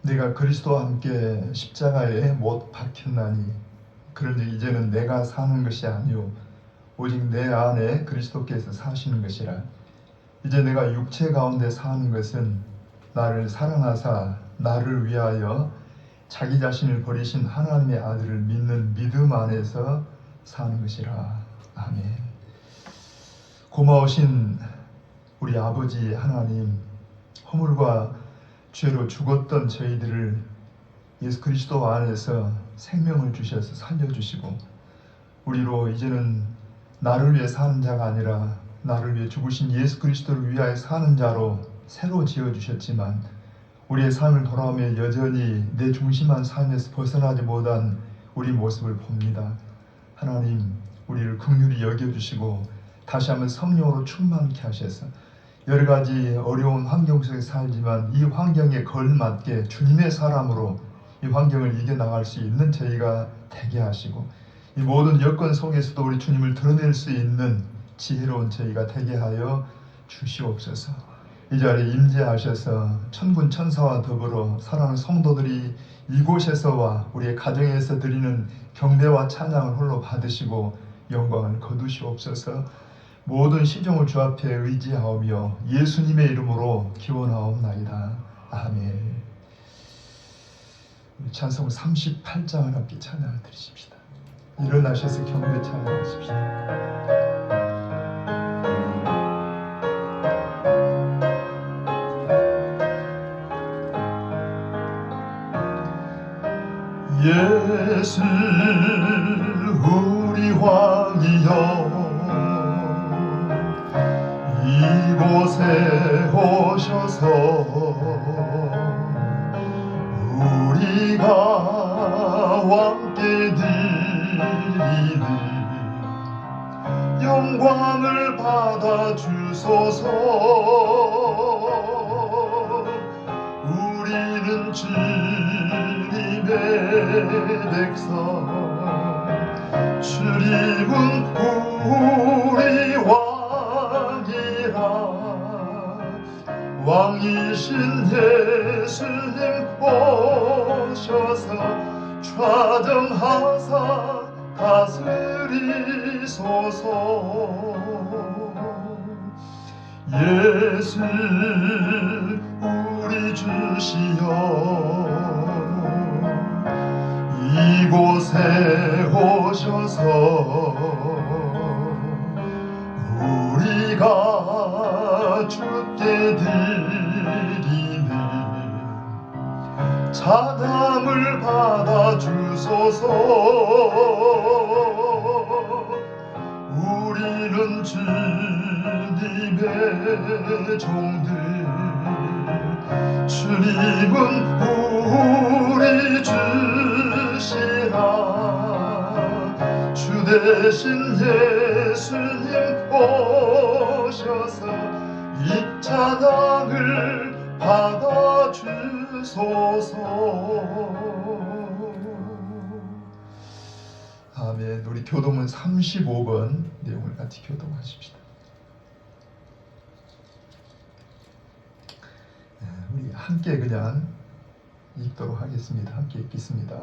내가 그리스도와 함께 십자가에 못 박혔나니 그런즉 이제는 내가 사는 것이 아니요 오직 내 안에 그리스도께서 사시는 것이라. 이제 내가 육체 가운데 사는 것은 나를 사랑하사 나를 위하여 자기 자신을 버리신 하나님의 아들을 믿는 믿음 안에서 사는 것이라. 아멘. 고마우신 우리 아버지 하나님, 허물과 죄로 죽었던 저희들을 예수 그리스도 안에서 생명을 주셔서 살려주시고 우리로 이제는 나를 위해 사는 자가 아니라 나를 위해 죽으신 예수 그리스도를 위하여 사는 자로 새로 지어주셨지만 우리의 삶을 돌아오며 여전히 내 중심한 삶에서 벗어나지 못한 우리 모습을 봅니다. 하나님, 우리를 긍휼히 여겨주시고 다시 한번 성령으로 충만케 하셔서 여러 가지 어려운 환경 속에 살지만 이 환경에 걸맞게 주님의 사람으로 이 환경을 이겨나갈 수 있는 저희가 되게 하시고 이 모든 여건 속에서도 우리 주님을 드러낼 수 있는 지혜로운 저희가 되게 하여 주시옵소서. 이 자리에 임재하셔서 천군 천사와 더불어 사랑하는 성도들이 이곳에서와 우리의 가정에서 드리는 경배와 찬양을 홀로 받으시고 영광을 거두시옵소서. 모든 시종을 주 앞에 의지하오며 예수님의 이름으로 기원하옵나이다. 아멘. 찬송 38장을 함께 찬양을 드리십시다. 일어나셔서 경배 찬양하십시다. 예수 우리 왕이여 이곳에 오셔서 우리가 왕께 드리는 영광을 받아 주소서. 우리는 주님의 백성, 주님은 우리 왕이신 예수님 오셔서 좌정하사 다스리소서. 예수 우리 주시여 이곳에 오셔서 우리가 주께 드리는 자담을 받아 주소서. 우리는 주님의 종들, 주님은 우리 주시라. 주 대신 예수님 오셔서 이 찬양을 받아 주소서. 아멘. 우리 교동은 35번 내용을 같이 교동하십시다. 우리 함께 그냥 읽도록 하겠습니다. 함께 읽겠습니다.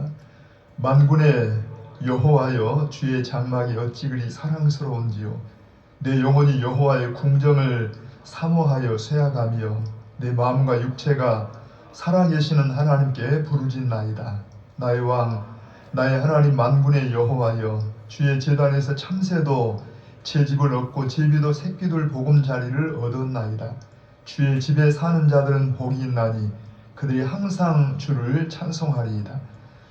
만군의 여호와여, 주의 장막이 어찌 그리 사랑스러운지요. 내 영혼이 여호와의 궁정을 사모하여 쇠약하며 내 마음과 육체가 살아계시는 하나님께 부르짖나이다. 나의 왕, 나의 하나님 만군의 여호와여, 주의 제단에서 참새도 제 집을 얻고 제비도 새끼들 보금자리를 얻었나이다. 주의 집에 사는 자들은 복이 있나니 그들이 항상 주를 찬송하리이다.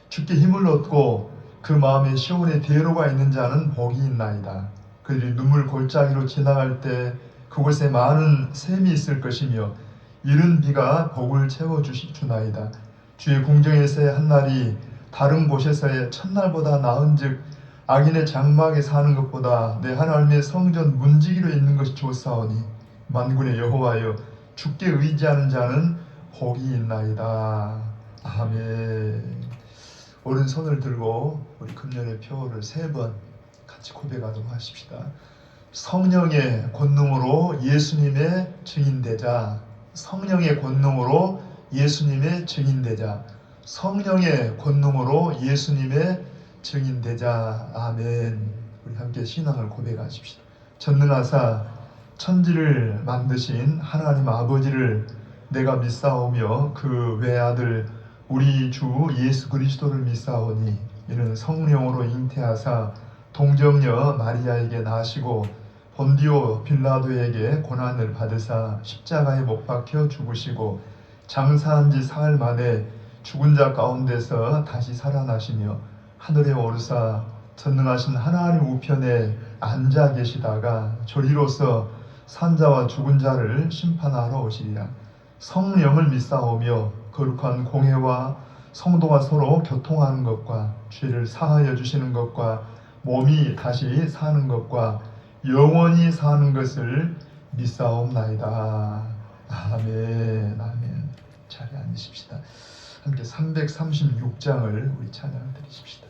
주께 힘을 얻고 그 마음에 시온의 대로가 있는 자는 복이 있나이다. 그들이 눈물 골짜기로 지나갈 때 그곳에 많은 샘이 있을 것이며 이른 비가 복을 채워주나이다. 주의 궁정에서의 한날이 다른 곳에서의 첫날보다 나은즉 악인의 장막에 사는 것보다 내 하나님의 성전 문지기로 있는 것이 좋사오니 만군의 여호와여 주께 의지하는 자는 복이 있나이다. 아멘. 오른손을 들고 우리 금년의 표를 3번 같이 고백하도록 하십시다. 성령의 권능으로 예수님의 증인되자. 성령의 권능으로 예수님의 증인되자. 성령의 권능으로 예수님의 증인되자. 아멘. 우리 함께 신앙을 고백하십시다. 전능하사 천지를 만드신 하나님 아버지를 내가 믿사오며 그 외아들 우리 주 예수 그리스도를 믿사오니 이는 성령으로 잉태하사 동정녀 마리아에게 나시고 본디오 빌라도에게 고난을 받으사 십자가에 못 박혀 죽으시고 장사한 지 사흘 만에 죽은 자 가운데서 다시 살아나시며 하늘에 오르사 전능하신 하나님 우편에 앉아 계시다가 저리로서 산자와 죽은 자를 심판하러 오시리라. 성령을 믿사오며 거룩한 공회와 성도가 서로 교통하는 것과 죄를 사하여 주시는 것과 몸이 다시 사는 것과 영원히 사는 것을 믿사옵나이다. 아멘. 아멘. 자리에 앉으십시다. 함께 336장을 우리 찬양을 드리십시다.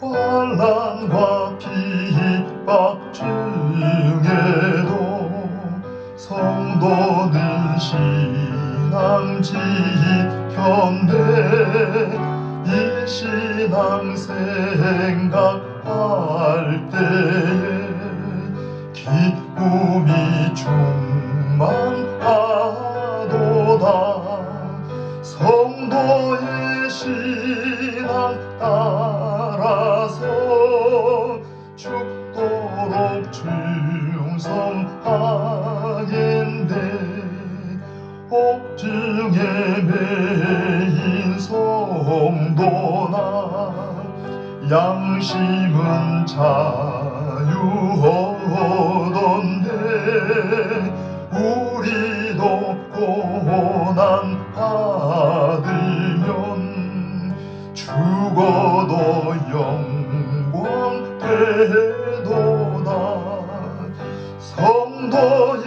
환난과 핍박 중에도 성도는 신앙 지켰네. 이 신앙 생각할 때에 기쁨이 충만하도다. 성도의 신앙 따라서 죽도록 충성하겠네. 옥중에 매인 성도나 양심은 자유하던데 우리도 고난 받으면 죽어도 영광 되도다. 성도의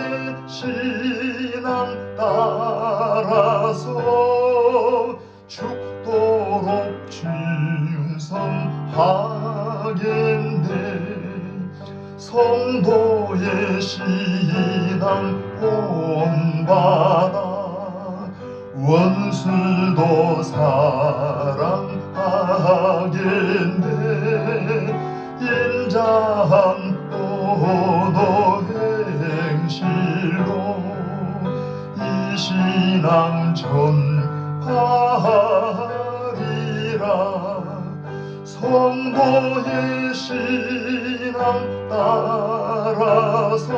신앙 따라서 죽도록 충성하겠네. 성도의 신앙 본받아 원수도 사랑하겠네. 인자한 언어 행실로 이 신앙 전하리라. 성도의 신앙 따라서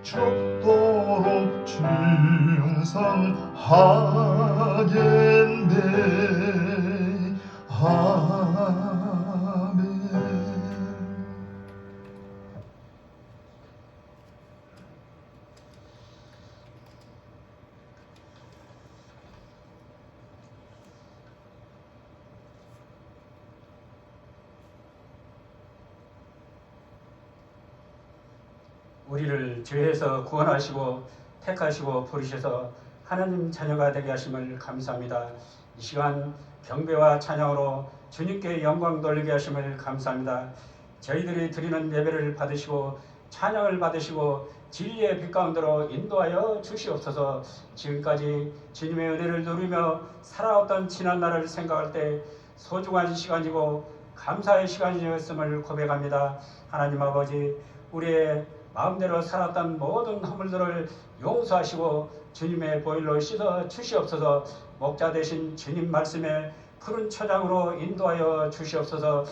죽도록 충성하겠네. 아멘. 우리를 죄에서 구원하시고 택하시고 부르셔서 하나님 자녀가 되게 하심을 감사합니다. 이 시간 경배와 찬양으로 주님께 영광 돌리게 하심을 감사합니다. 저희들이 드리는 예배를 받으시고 찬양을 받으시고 진리의 빛 가운데로 인도하여 주시옵소서. 지금까지 주님의 은혜를 누리며 살아왔던 지난 날을 생각할 때 소중한 시간이고 감사의 시간이었음을 고백합니다. 하나님 아버지, 우리의 마음대로 살았던 모든 허물들을 용서하시고 주님의 보혈로 씻어 주시옵소서. 목자 되신 주님 말씀에 푸른 초장으로 인도하여 주시옵소서.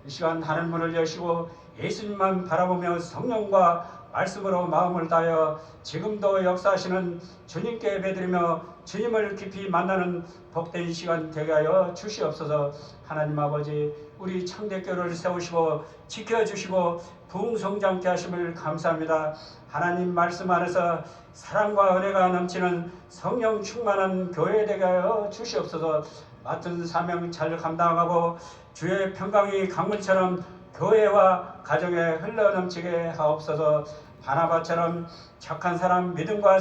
이 시간 하늘 문을 여시고 예수님만 바라보며 성령과 말씀으로 마음을 다하여 지금도 역사하시는 주님께 예배드리며 주님을 깊이 만나는 복된 시간 되게 하여 주시옵소서. 하나님 아버지, 우리 창대교를 세우시고 지켜주시고 부흥성장케 하심을 감사합니다. 하나님 말씀 안에서 사랑과 은혜가 넘치는 성령 충만한 교회 되게 하여 주시옵소서. 맡은 사명 잘 감당하고 주의 평강이 강물처럼 교회와 가정에 흘러넘치게 하옵소서. 바나바처럼 착한 사람, 믿음과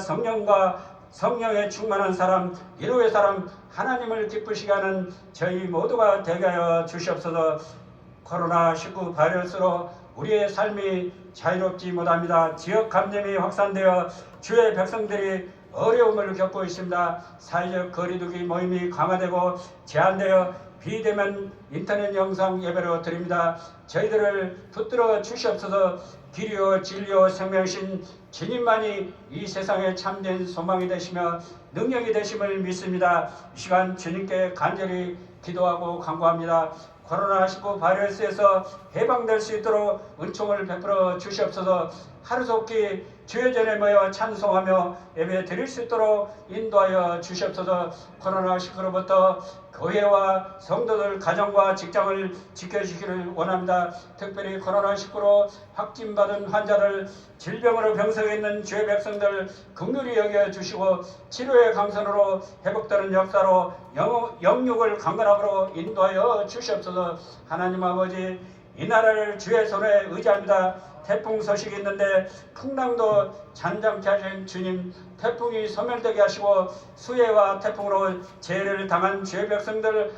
성령의 충만한 사람, 위로의 사람, 하나님을 기쁘시게 하는 저희 모두가 되게 하여 주시옵소서. 코로나19 바이러스로 우리의 삶이 자유롭지 못합니다. 지역 감염이 확산되어 주의 백성들이 어려움을 겪고 있습니다. 사회적 거리두기 모임이 강화되고 제한되어 비대면 인터넷 영상 예배로 드립니다. 저희들을 붙들어 주시옵소서. 길이요 진리요 생명이신 주님만이 이 세상의 참된 소망이 되시며 능력이 되심을 믿습니다. 이 시간 주님께 간절히 기도하고 간구합니다. 코로나19 바이러스에서 해방될 수 있도록 은총을 베풀어 주시옵소서. 하루속히 주의 전에 모여 찬송하며 예배 드릴 수 있도록 인도하여 주시옵소서. 코로나19로부터 교회와 성도들 가정과 직장을 지켜주시기를 원합니다. 특별히 코로나19로 확진받은 환자를 질병으로 병석에 있는 주의 백성들 긍휼히 여겨주시고 치료의 강선으로 회복되는 역사로 영육을 강건함으로 인도하여 주시옵소서. 하나님 아버지, 이 나라를 주의 손에 의지합니다. 태풍 소식이 있는데 풍랑도 잔잔케 하신 주님, 태풍이 소멸되게 하시고 수해와 태풍으로 재해를 당한 주의 백성들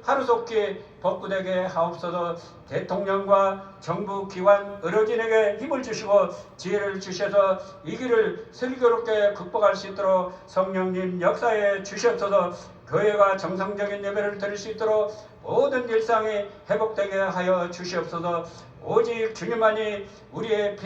하루속히 복구되게 하옵소서. 대통령과 정부 기관 의료진에게 힘을 주시고 지혜를 주셔서 이 길을 슬기롭게 극복할 수 있도록 성령님 역사해 주시옵소서. 교회가 정상적인 예배를 드릴 수 있도록 모든 일상이 회복되게 하여 주시옵소서. 오직 주님만이 우리의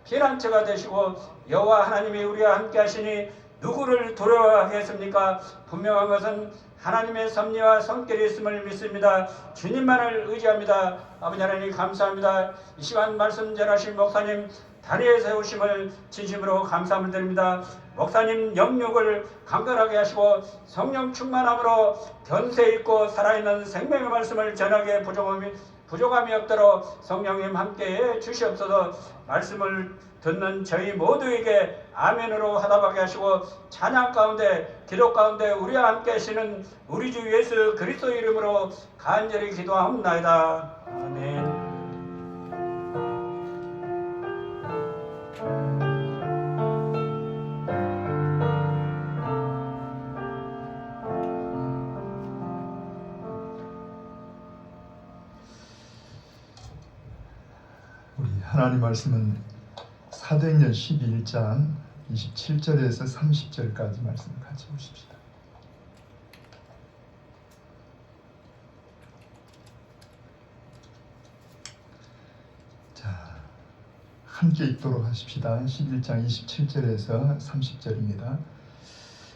피난처가 되시고 여호와 하나님이 우리와 함께 하시니 누구를 두려워하겠습니까? 분명한 것은 하나님의 섭리와 성결이 있음을 믿습니다. 주님만을 의지합니다. 아버지 하나님 감사합니다. 이 시간 말씀 전하신 목사님 다리에 세우심을 진심으로 감사함을 드립니다. 목사님 영육을 강건하게 하시고 성령 충만함으로 견세 있고 살아있는 생명의 말씀을 전하게 부족함이 없도록 성령님 함께해 주시옵소서. 말씀을 듣는 저희 모두에게 아멘으로 하답하게 하시고 찬양 가운데 기도 가운데 우리와 함께 하시는 우리 주 예수 그리스도 이름으로 간절히 기도하옵나이다. 아멘. 하나님 말씀은 사도행전 12장 27절에서 30절까지 말씀을 같이 보십시다. 자, 함께 읽도록 하십시다. 11장 27절에서 30절입니다.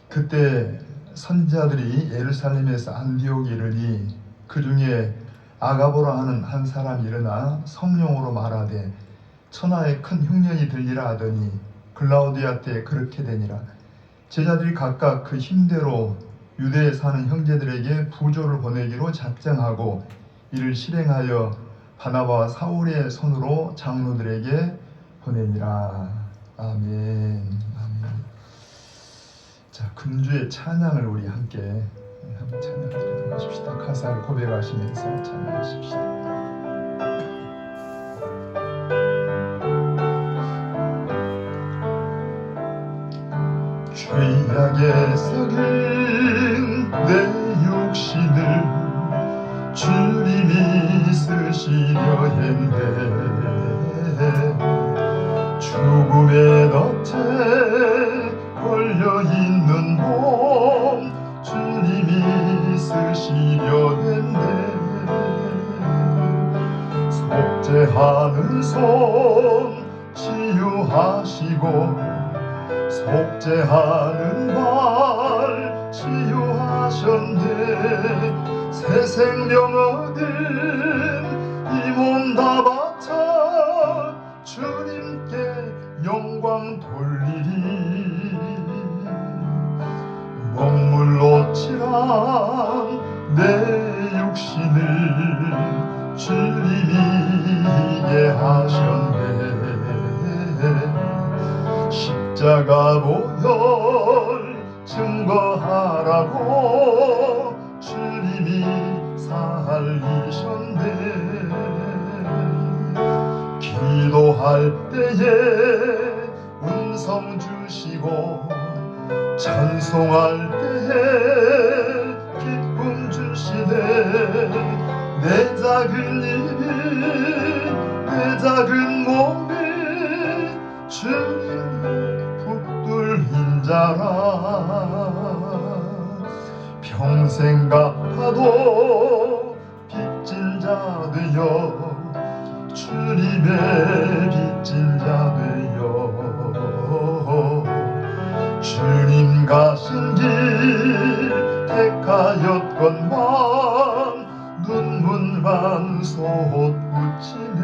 그때 선지자들이 예루살렘에서 안디옥에 이르니 그 중에 아가보라 하는 한 사람이 일어나 성령으로 말하되 천하에 큰 흉년이 들리라 하더니 글라우디아 때 그렇게 되니라. 제자들이 각각 그 힘대로 유대에 사는 형제들에게 부조를 보내기로 작정하고 이를 실행하여 바나바와 사울의 손으로 장로들에게 보내니라. 아멘. 아멘. 자, 금주의 찬양을 우리 함께 한번 찬양을 드리도록 하십시다. 가사를 고백하시면서 찬양하십시다. 죄악에 썩은 내 욕심을 주님이 쓰시려 했네. 죽음의 덫에 걸려있는 몸 주님이 쓰시려 했네. 속죄하는 손 치유하시고 속죄하는 발 치유하셨네. 새 생명 얻은 이 몸 다 바쳐 주님께 내 육신을 주님이 이게 하셨네. 십자가 보혈 증거하라고 주님이 살리셨네. 기도할 때에 음성 주시고 찬송할 때에 기쁨 주시네. 내 작은 입이 내 작은 몸이 주님 붙들린 자라. 평생 갚아도 빚진 자 되어 주님의 빚진 자 되어 주님 가신 길 택하였건만 눈물만 솟구치네.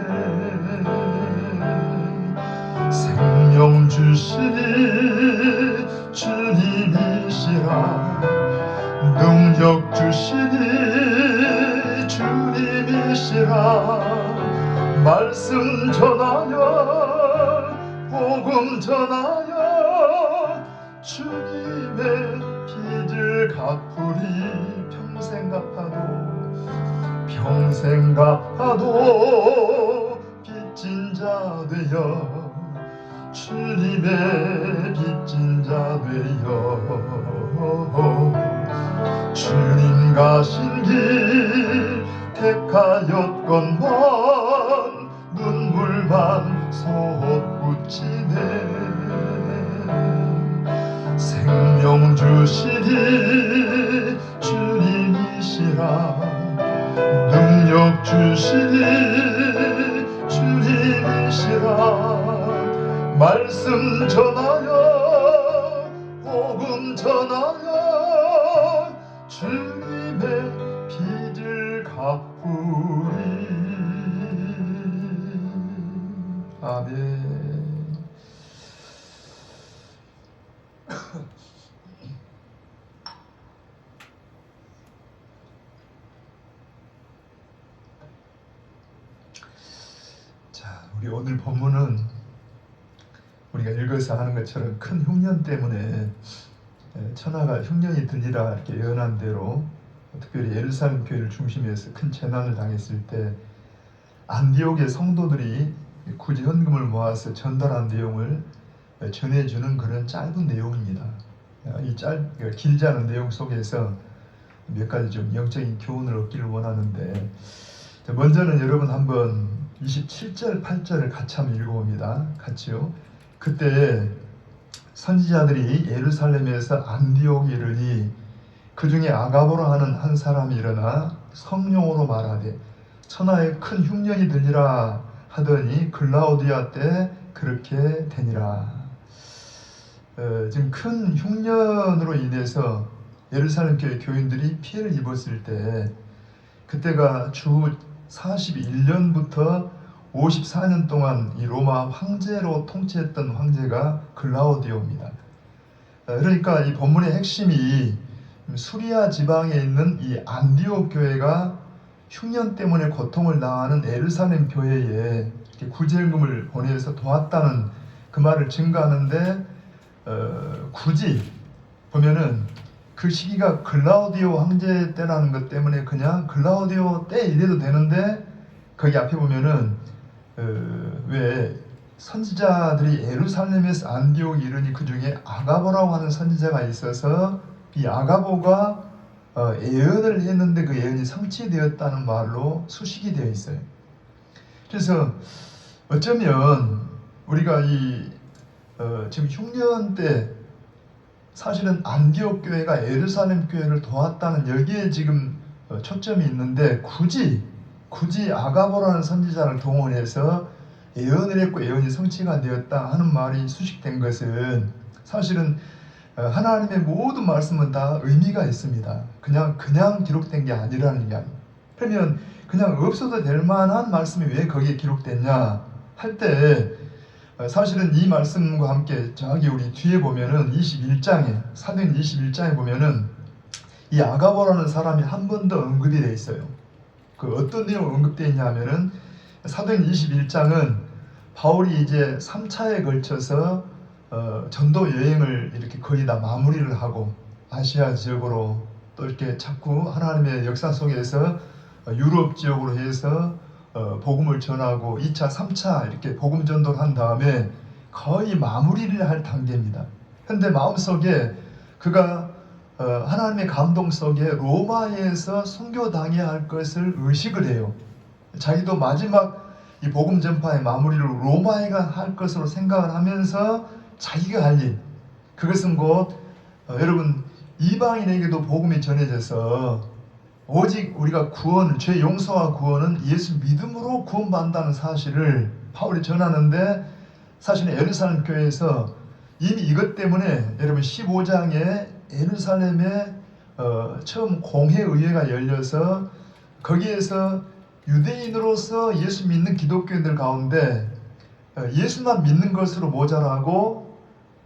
생명 주시니 주님이시라. 능력 주시니 주님이시라. 말씀 전하여 복음 전하여 주님의 빚을 갚으리. 평생 갚아도 빚진 자 되어 주님의 빚진 자 되어 주님 가신 길 택하였건만 눈물만 솟구치네. 생명 주시니 주님이시라. 능력 주시니 주님이시라. 말씀 전하여 복음 전하여 주님의 빚을 갚으리. 아멘. 자, 우리 오늘 본문은 우리가 읽어서 하는 것처럼 큰 흉년 때문에 천하가 흉년이 들리라 이렇게 예언한 대로 특별히 예루살렘 교회를 중심해서 큰 재난을 당했을 때 안디옥의 성도들이 굳이 헌금을 모아서 전달한 내용을 전해주는 그런 짧은 내용입니다. 길지 않은 내용 속에서 몇 가지 좀 영적인 교훈을 얻기를 원하는데, 먼저는 여러분 한번 27절 8절을 같이 한번 읽어봅니다. 같이요. 그때 선지자들이 예루살렘에서 안디옥에 이르니 그 중에 아가보라 하는 한 사람이 일어나 성령으로 말하되 천하에 큰 흉년이 들리라 하더니 글라우디아 때 그렇게 되니라. 지금 큰 흉년으로 인해서 예루살렘 교회 교인들이 피해를 입었을 때, 그때가 주 41년부터 54년 동안 이 로마 황제로 통치했던 황제가 글라우디오입니다. 그러니까 이 본문의 핵심이 수리아 지방에 있는 이 안디옥 교회가 흉년 때문에 고통을 당하는 예루살렘 교회에 구제금을 보내서 도왔다는 그 말을 증거하는데, 굳이 보면은 그 시기가 글라우디오 황제 때라는 것 때문에 그냥 글라우디오 때 이래도 되는데, 거기 앞에 보면은 왜 선지자들이 예루살렘에서 안디옥에 이르니 그 중에 아가보라고 하는 선지자가 있어서 이 아가보가 예언을 했는데 그 예언이 성취되었다는 말로 수식이 되어 있어요. 그래서 어쩌면 우리가 지금 흉년 때 사실은 안디옥 교회가 예루살렘 교회를 도왔다는 여기에 지금 초점이 있는데, 굳이 아가보라는 선지자를 동원해서 예언을 했고 예언이 성취가 되었다 하는 말이 수식된 것은 사실은 하나님의 모든 말씀은 다 의미가 있습니다. 그냥 기록된 게 아니라는 이야기. 그러면 그냥 없어도 될 만한 말씀이 왜 거기에 기록됐냐 할 때, 사실은 이 말씀과 함께 저기 우리 뒤에 보면은 21장에 사도행 21장에 보면은 이 아가보라는 사람이 한 번 더 언급이 돼 있어요. 그 어떤 내용 언급되어 있냐면은 사도행 21장은 바울이 이제 3차에 걸쳐서 전도 여행을 이렇게 거의 다 마무리를 하고 아시아 지역으로 또 이렇게 자꾸 하나님의 역사 속에서 유럽 지역으로 해서 복음을 전하고 2차, 3차 이렇게 복음 전도를 한 다음에 거의 마무리를 할 단계입니다. 그런데 마음속에 그가 하나님의 감동 속에 로마에서 순교당해야 할 것을 의식을 해요. 자기도 마지막 이 복음 전파의 마무리를 로마에 할 것으로 생각을 하면서 자기가 할 일, 그것은 곧 여러분 이방인에게도 복음이 전해져서 오직 우리가 구원, 죄 용서와 구원은 예수 믿음으로 구원받는다는 사실을 바울이 전하는데, 사실은 예루살렘 교회에서 이미 이것 때문에 여러분 15장에 예루살렘에 처음 공회의회가 열려서 거기에서 유대인으로서 예수 믿는 기독교인들 가운데 예수만 믿는 것으로 모자라고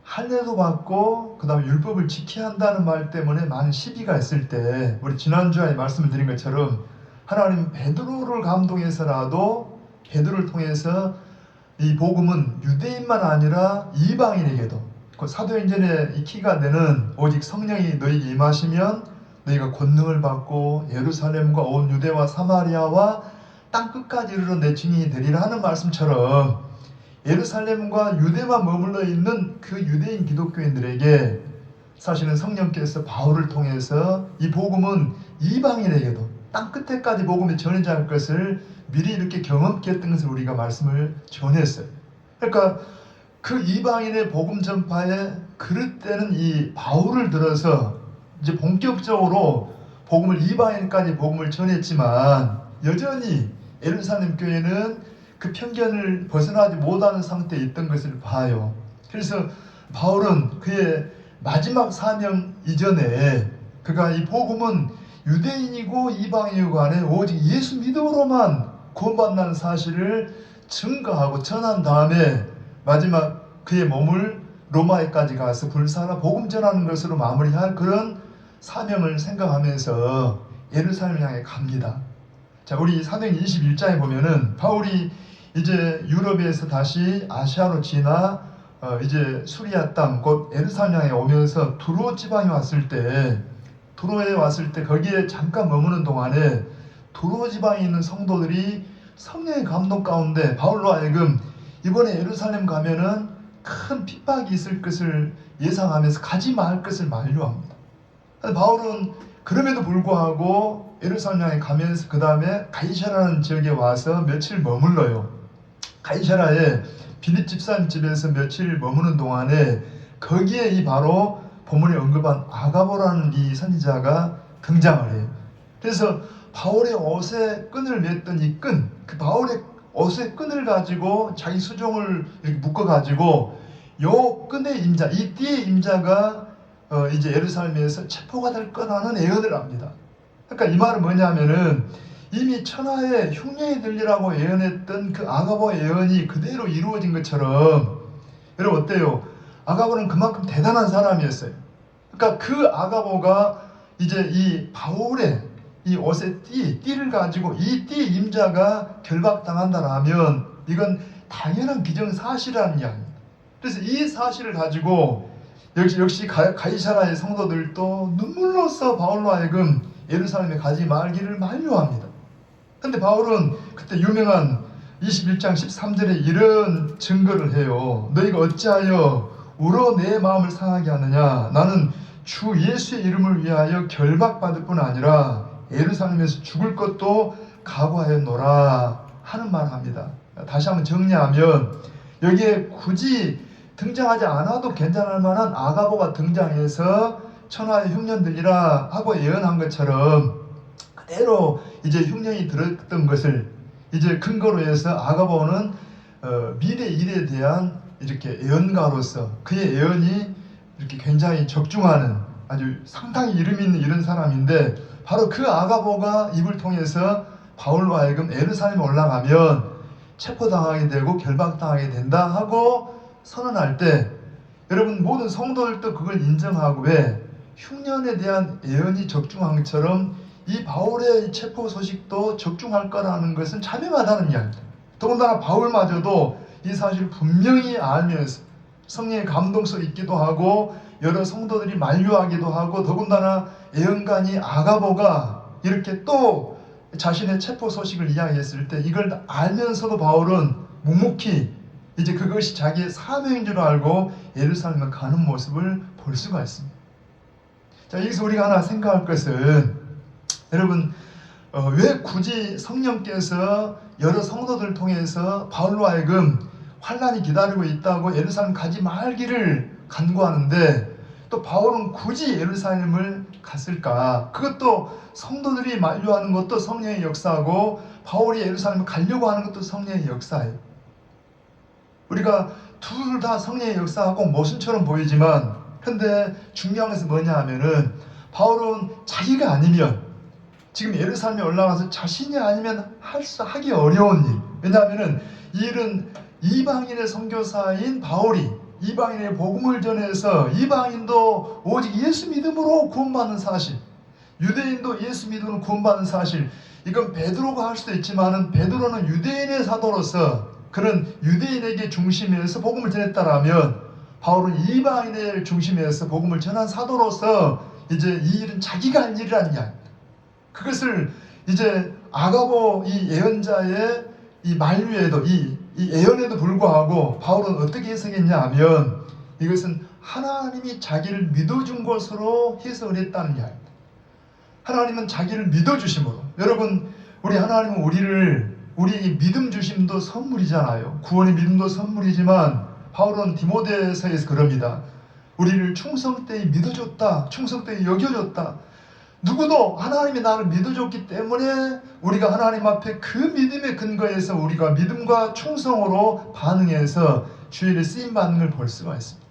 할례도 받고 그 다음에 율법을 지켜야 한다는 말 때문에 많은 시비가 있을 때, 우리 지난주에 말씀을 드린 것처럼 하나님 베드로를 감동해서라도 베드로를 통해서 이 복음은 유대인만 아니라 이방인에게도, 그 사도행전의 이 키가 되는 오직 성령이 너희에게 임하시면 너희가 권능을 받고 예루살렘과 온 유대와 사마리아와 땅 끝까지 이르러 내 증인이 되리라 하는 말씀처럼 예루살렘과 유대만 머물러 있는 그 유대인 기독교인들에게 사실은 성령께서 바울을 통해서 이 복음은 이방인에게도 땅 끝에까지 복음이 전해져 할 것을 미리 이렇게 경험케 했던 것을 우리가 말씀을 전했어요. 그러니까 그 이방인의 복음 전파에 그릇되는 이 바울을 들어서 이제 본격적으로 복음을 이방인까지 복음을 전했지만 여전히 예루살렘 교회는 그 편견을 벗어나지 못하는 상태에 있던 것을 봐요. 그래서 바울은 그의 마지막 사명 이전에 그가 이 복음은 유대인이고 이방인이고 간에 오직 예수 믿음으로만 구원받는다는 사실을 증거하고 전한 다음에 마지막 그의 몸을 로마에까지 가서 불사라 복음 전하는 것으로 마무리할 그런 사명을 생각하면서 예루살렘을 향해 갑니다. 자, 우리 사도행 21장에 보면은 바울이 이제 유럽에서 다시 아시아로 지나 이제 수리아 땅 곧 예루살렘 향해 오면서 두로 지방에 왔을 때, 두로에 왔을 때 거기에 잠깐 머무는 동안에 두로 지방에 있는 성도들이 성령의 감동 가운데 바울로 하여금 이번에 예루살렘 가면은 큰 핍박이 있을 것을 예상하면서 가지 말 것을 만류합니다. 바울은 그럼에도 불구하고 예루살렘 향해 가면서 그 다음에 가이사라는 지역에 와서 며칠 머물러요. 가이사라에 빌립 집사님 집에서 며칠 머무는 동안에 거기에 이 바로 본문에 언급한 아가보라는 이 선지자가 등장을 해요. 그래서 바울의 옷에 끈을 맸던 이 끈, 그 바울의 옷의 끈을 가지고 자기 수종을 이렇게 묶어가지고 요 끈의 임자, 이 띠의 임자가 이제 예루살렘에서 체포가 될 거라는 예언을 합니다. 그러니까 이 말은 뭐냐면은 이미 천하에 흉년이 들리라고 예언했던 그 아가보 예언이 그대로 이루어진 것처럼, 여러분 어때요? 아가보는 그만큼 대단한 사람이었어요. 그러니까 그 아가보가 이제 이 바울의 이 옷의 띠를 가지고 이 띠 임자가 결박당한다라면 이건 당연한 기정사실이라는 이야기입니다. 그래서 이 사실을 가지고 역시 가이사라의 성도들도 눈물로써 바울로 하여금 예루살렘에 가지 말기를 만류합니다. 근데 바울은 그때 유명한 21장 13절에 이런 증거를 해요. 너희가 어찌하여 울어 내 마음을 상하게 하느냐? 나는 주 예수의 이름을 위하여 결박받을 뿐 아니라 예루살렘에서 죽을 것도 각오하였노라 하는 말을 합니다. 다시 한번 정리하면 여기에 굳이 등장하지 않아도 괜찮을 만한 아가보가 등장해서 천하의 흉년들이라 하고 예언한 것처럼 그대로 이제 흉년이 들었던 것을 이제 근거로 해서 아가보는 미래 일에 대한 이렇게 예언가로서 그의 예언이 이렇게 굉장히 적중하는 아주 상당히 이름 있는 이런 사람인데, 바로 그 아가보가 입을 통해서 바울로 하여금 예루살렘에 올라가면 체포당하게 되고 결박당하게 된다 하고 선언할 때, 여러분 모든 성도들도 그걸 인정하고, 왜? 흉년에 대한 예언이 적중한 것처럼 이 바울의 체포 소식도 적중할 거라는 것은 자명하다는 이야기입니다. 더군다나 바울마저도 이 사실을 분명히 알면서 성령의 감동성 있기도 하고 여러 성도들이 만류하기도 하고 더군다나 예언가니 아가보가 이렇게 또 자신의 체포 소식을 이야기했을 때 이걸 알면서도 바울은 묵묵히 이제 그것이 자기의 사명인 줄 알고 예루살렘에 가는 모습을 볼 수가 있습니다. 자, 여기서 우리가 하나 생각할 것은 여러분 왜 굳이 성령께서 여러 성도들을 통해서 바울로 하여금 환란이 기다리고 있다고 예루살렘 가지 말기를 간구하는데 또 바울은 굳이 예루살렘을 갔을까? 그것도 성도들이 만류하는 것도 성령의 역사고 바울이 예루살렘을 가려고 하는 것도 성령의 역사예요. 우리가 둘 다 성령의 역사하고 모순처럼 보이지만 근데 중요한 것은 뭐냐 하면은 바울은 자기가 아니면 지금 예루살렘에 올라가서 자신이 아니면 하기 어려운 일. 왜냐하면은 이 일은 이방인의 선교사인 바울이 이방인의 복음을 전해서 이방인도 오직 예수 믿음으로 구원받는 사실, 유대인도 예수 믿음으로 구원받는 사실, 이건 베드로가 할 수도 있지만은 베드로는 유대인의 사도로서 그는 유대인에게 중심에서 복음을 전했다라면 바울은 이방인의 중심에서 복음을 전한 사도로서 이제 이 일은 자기가 할 일이라는 이야기. 그것을 이제 아가보 이 예언자의 이 만류에도 이 예언에도 불구하고 바울은 어떻게 해석했냐 하면 이것은 하나님이 자기를 믿어준 것으로 해석을 했다는 이야기입니다. 하나님은 자기를 믿어주심으로 여러분 우리 하나님은 우리에게 믿음 주심도 선물이잖아요. 구원의 믿음도 선물이지만 바울은 디모데서에서 그럽니다. 우리를 충성되이 믿어줬다. 충성되이 여겨줬다. 누구도 하나님이 나를 믿어줬기 때문에 우리가 하나님 앞에 그 믿음의 근거에서 우리가 믿음과 충성으로 반응해서 주일에 쓰임받는 걸 볼 수가 있습니다.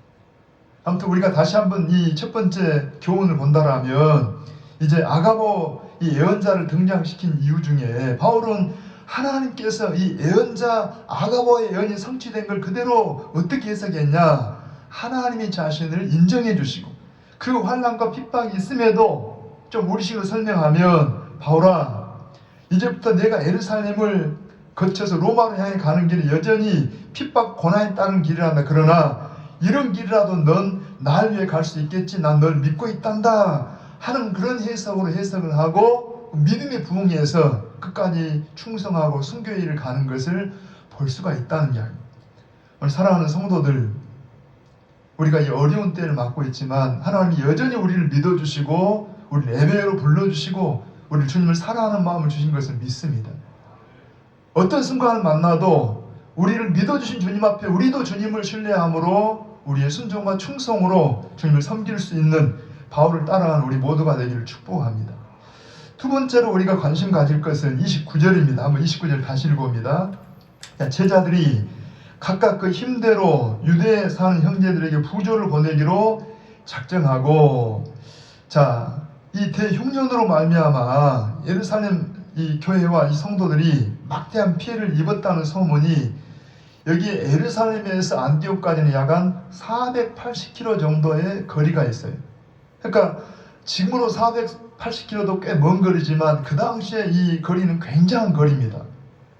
아무튼 우리가 다시 한번 이 첫 번째 교훈을 본다라면 이제 아가보 이 예언자를 등장시킨 이유 중에 바울은 하나님께서 이 예언자 아가보의 예언이 성취된 걸 그대로 어떻게 해석했냐? 하나님이 자신을 인정해 주시고 그 환난과 핍박이 있음에도 좀 우리식으로 설명하면 바울아 이제부터 내가 예루살렘을 거쳐서 로마로 향해 가는 길이 여전히 핍박 고난에 따른 길이란다. 그러나 이런 길이라도 넌 날 위해 갈 수 있겠지. 난 널 믿고 있단다 하는 그런 해석으로 해석을 하고 믿음의 부흥에서 끝까지 충성하고 순교의 일을 가는 것을 볼 수가 있다는 이야기입니다. 오늘 사랑하는 성도들 우리가 이 어려운 때를 맞고 있지만 하나님이 여전히 우리를 믿어주시고 우리를 예배로 불러주시고 우리 주님을 사랑하는 마음을 주신 것을 믿습니다. 어떤 순간을 만나도 우리를 믿어주신 주님 앞에 우리도 주님을 신뢰함으로 우리의 순종과 충성으로 주님을 섬길 수 있는 바울을 따라가는 우리 모두가 되기를 축복합니다. 두 번째로 우리가 관심 가질 것은 29절입니다. 한번 29절 다시 읽어봅니다. 제자들이 각각 그 힘대로 유대에 사는 형제들에게 부조를 보내기로 작정하고 자, 이 대흉년으로 말미암아 예루살렘 이 교회와 이 성도들이 막대한 피해를 입었다는 소문이 여기 예루살렘에서 안디옥까지는 약 한 480km 정도의 거리가 있어요. 그러니까 지금으로 480km도 꽤 먼 거리지만 그 당시에 이 거리는 굉장한 거리입니다.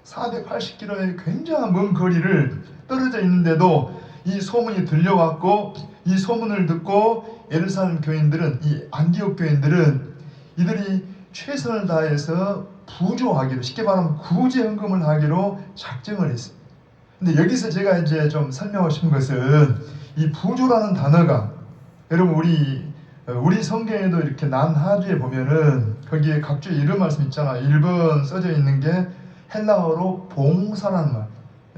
480km의 굉장한 먼 거리를 떨어져 있는데도 이 소문이 들려왔고 이 소문을 듣고 예루살렘 교인들은 이 안디옥 교인들은 이들이 최선을 다해서 부조하기로 쉽게 말하면 구제 헌금을 하기로 작정을 했습니다. 근데 여기서 제가 이제 좀 설명하고 싶은 것은 이 부조라는 단어가 여러분 우리 성경에도 이렇게 난하주에 보면은 거기에 각주의 이런 말씀 있잖아. 1번 써져 있는 게 헬라어로 봉사라는 말,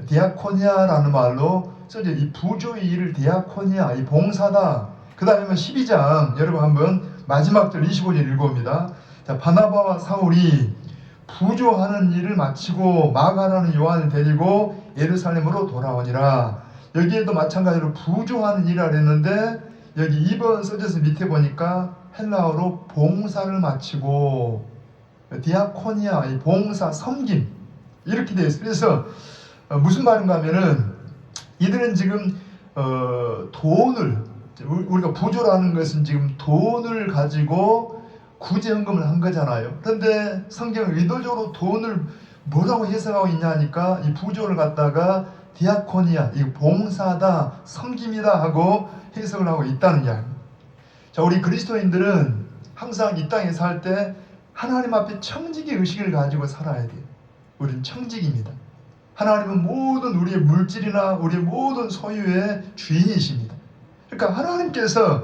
디아코니아라는 말로 써져 이 부조의 일을 디아코니아, 이 봉사다. 그 다음에 12장 여러분 한번 마지막 절 25절 읽어봅니다. 자, 바나바와 사울이 부조하는 일을 마치고 마가라는 요한을 데리고 예루살렘으로 돌아오니라. 여기에도 마찬가지로 부조하는 일을 했는데 여기 2번 써져서 밑에 보니까 헬라어로 봉사를 마치고 디아코니아, 이 봉사, 섬김 이렇게 되어 있어요. 그래서 무슨 말인가 하면은 이들은 지금 돈을 우리가 부조라는 것은 지금 돈을 가지고 구제헌금을 한 거잖아요. 그런데 성경은 의도적으로 돈을 뭐라고 해석하고 있냐니까 이 부조를 갖다가 디아코니아, 이 봉사다, 섬김이다 하고 해석을 하고 있다는 이야기입니다. 자, 우리 그리스도인들은 항상 이 땅에 살 때 하나님 앞에 청지기 의식을 가지고 살아야 돼요. 우리는 청지기입니다. 하나님은 모든 우리의 물질이나 우리의 모든 소유의 주인이십니다. 그러니까 하나님께서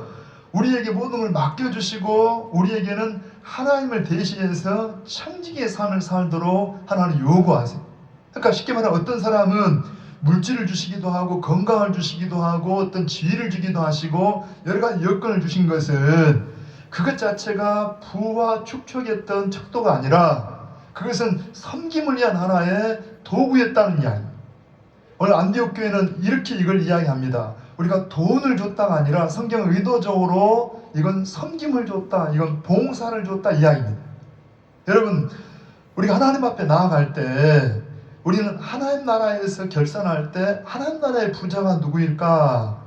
우리에게 모든 걸 맡겨주시고 우리에게는 하나님을 대신해서 청지기의 삶을 살도록 하나님 요구하세요. 그러니까 쉽게 말하면 어떤 사람은 물질을 주시기도 하고 건강을 주시기도 하고 어떤 지위를 주기도 하시고 여러 가지 여건을 주신 것은 그것 자체가 부와 축복했던 척도가 아니라 그것은 섬김을 위한 하나의 도구였다는 이야기입니다. 오늘 안디옥 교회는 이렇게 이걸 이야기합니다. 우리가 돈을 줬다가 아니라 성경 의도적으로 이건 섬김을 줬다, 이건 봉사를 줬다 이야기입니다. 여러분, 우리가 하나님 앞에 나아갈 때 우리는 하나님 나라에서 결산할 때 하나님 나라의 부자가 누구일까?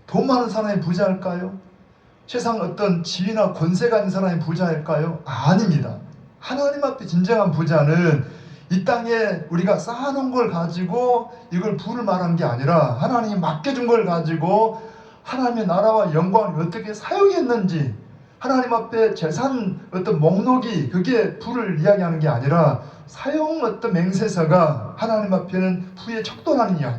돈 많은 사람이 부자일까요? 세상 어떤 지위나 권세가 있는 사람이 부자일까요? 아닙니다. 하나님 앞에 진정한 부자는 이 땅에 우리가 쌓아놓은 걸 가지고 이걸 부를 말한 게 아니라 하나님이 맡겨준 걸 가지고 하나님의 나라와 영광을 어떻게 사용했는지 하나님 앞에 재산 어떤 목록이 그게 부를 이야기하는 게 아니라 사용 어떤 맹세서가 하나님 앞에는 부의 척도라는 이야기.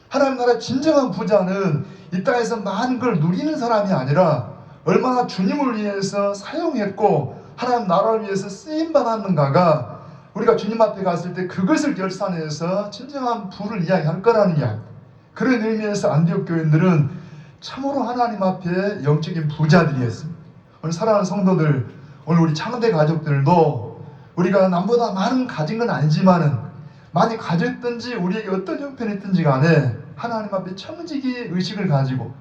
하나님 나라의 진정한 부자는 이 땅에서 많은 걸 누리는 사람이 아니라 얼마나 주님을 위해서 사용했고 하나님 나라를 위해서 쓰임받았는가가 우리가 주님 앞에 갔을 때 그것을 결산해서 진정한 부를 이야기할 거라는 이야기. 그런 의미에서 안디옥 교인들은 참으로 하나님 앞에 영적인 부자들이었습니다. 오늘 사랑하는 성도들, 오늘 우리 창대 가족들도 우리가 남보다 많은 가진 건 아니지만은 많이 가졌든지 우리에게 어떤 형편이 있든지 간에 하나님 앞에 청지기 의식을 가지고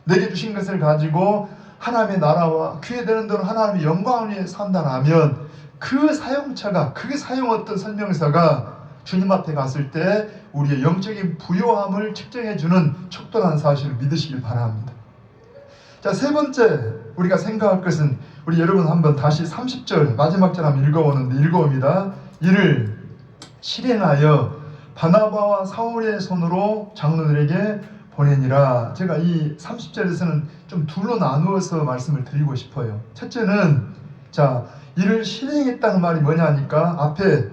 내게 주신 것을 가지고 하나님의 나라와 귀회되는 대로 하나님의 영광을 위해 산다면 그 사용처가 그게 사용했던 설명서가 주님 앞에 갔을 때 우리의 영적인 부요함을 측정해 주는 척도라는 사실을 믿으시길 바랍니다. 자, 세 번째 우리가 생각할 것은 우리 여러분 한번 다시 30절 마지막 절 한번 읽어봅니다. 이를 실행하여 바나바와 사울의 손으로 장로들에게 보내니라. 제가 이 30절에서는 좀 둘로 나누어서 말씀을 드리고 싶어요. 첫째는 자, 이를 실행했다는 말이 뭐냐니까 앞에